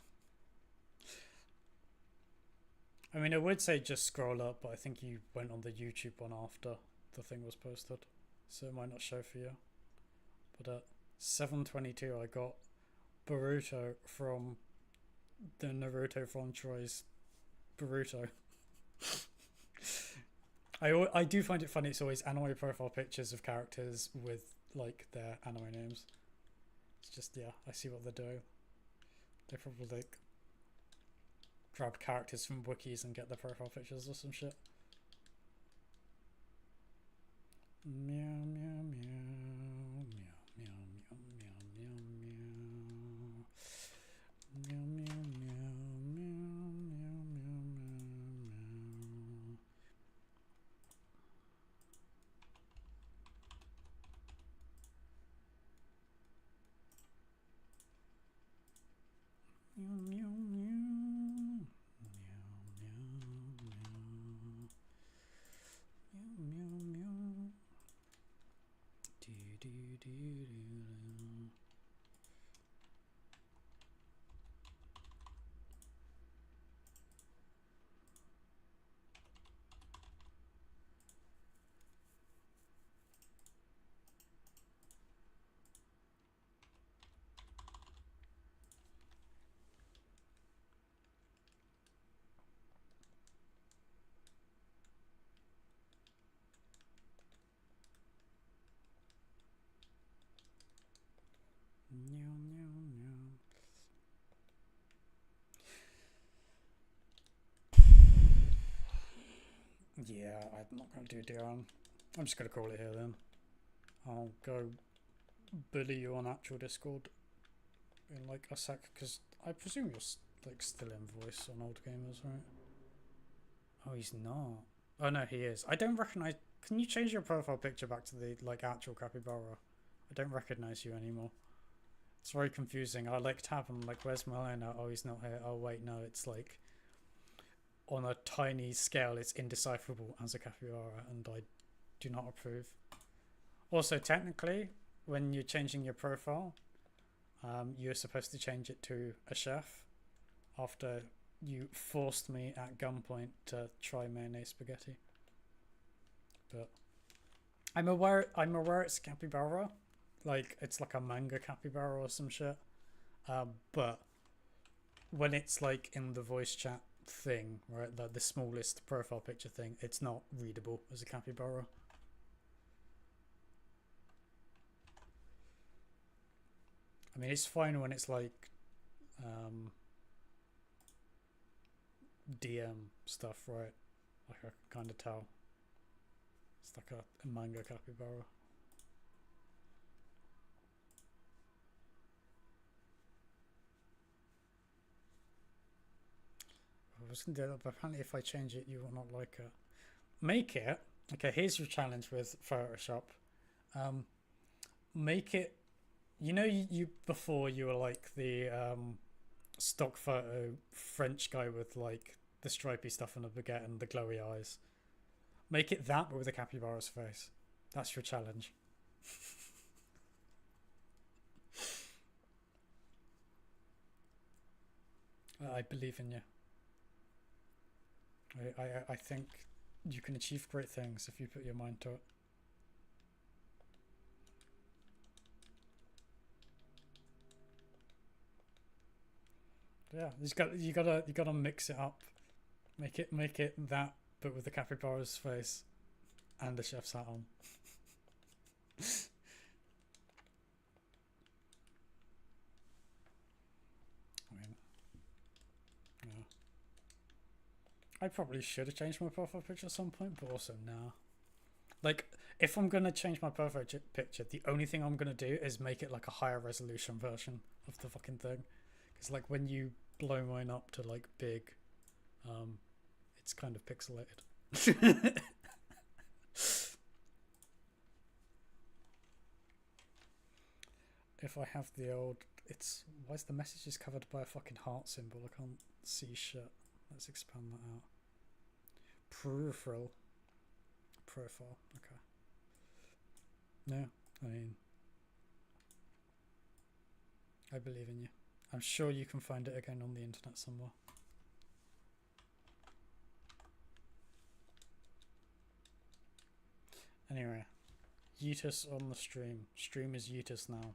I mean, I would say just scroll up, but I think you went on the YouTube one after the thing was posted, so it might not show for you. But at 7:22, I got Boruto from the Naruto franchise. Boruto. I do find it funny. It's always anime profile pictures of characters with like their anime names. It's just, yeah, I see what they're doing. They probably like grab characters from wikis and get their profile pictures or some shit. Meow meow meow meow meow meow meow meow meow meow meow meow meow Yeah, I'm not going to do Dion. I'm just going to call it here then. I'll go bully you on actual Discord in like a sec, because I presume you're like still in voice on old gamers, right? Oh, he's not. Oh no, he is. I don't recognize. Can you change your profile picture back to the like actual capybara? I don't recognize you anymore. It's very confusing. I like tab him like, where's Melina? Oh, he's not here. Oh wait, no, it's like on a tiny scale, it's indecipherable as a capybara, and I do not approve. Also, technically, when you're changing your profile, you're supposed to change it to a chef after you forced me at gunpoint to try mayonnaise spaghetti. But I'm aware it's capybara, like it's like a manga capybara or some shit. But when it's like in the voice chat thing, right, the smallest profile picture thing, it's not readable as a capybara. I mean, it's fine when it's like DM stuff, right? Like I can kind of tell. It's like a manga capybara. I was gonna do that, but apparently if I change it, you will not like it. Make it. Okay, here's your challenge with Photoshop. Make it. You know, you before you were like the stock photo French guy with like the stripy stuff on the baguette and the glowy eyes. Make it that, but with a capybara's face. That's your challenge. I believe in you. I think you can achieve great things if you put your mind to it. Yeah, you gotta mix it up. Make it that, but with the capybara's face and the chef's hat on. I mean, yeah. I probably should have changed my profile picture at some point, but also nah. Like, if I'm gonna change my profile picture, the only thing I'm gonna do is make it like a higher resolution version of the fucking thing. Because like when you blow mine up to like big, it's kind of pixelated. If I have the old, it's why is the messages covered by a fucking heart symbol? I can't see shit. Let's expand that out. Peripheral. Profile. Okay. No, I mean, I believe in you. I'm sure you can find it again on the internet somewhere. Anyway, Utis on the stream. Stream is Utis now.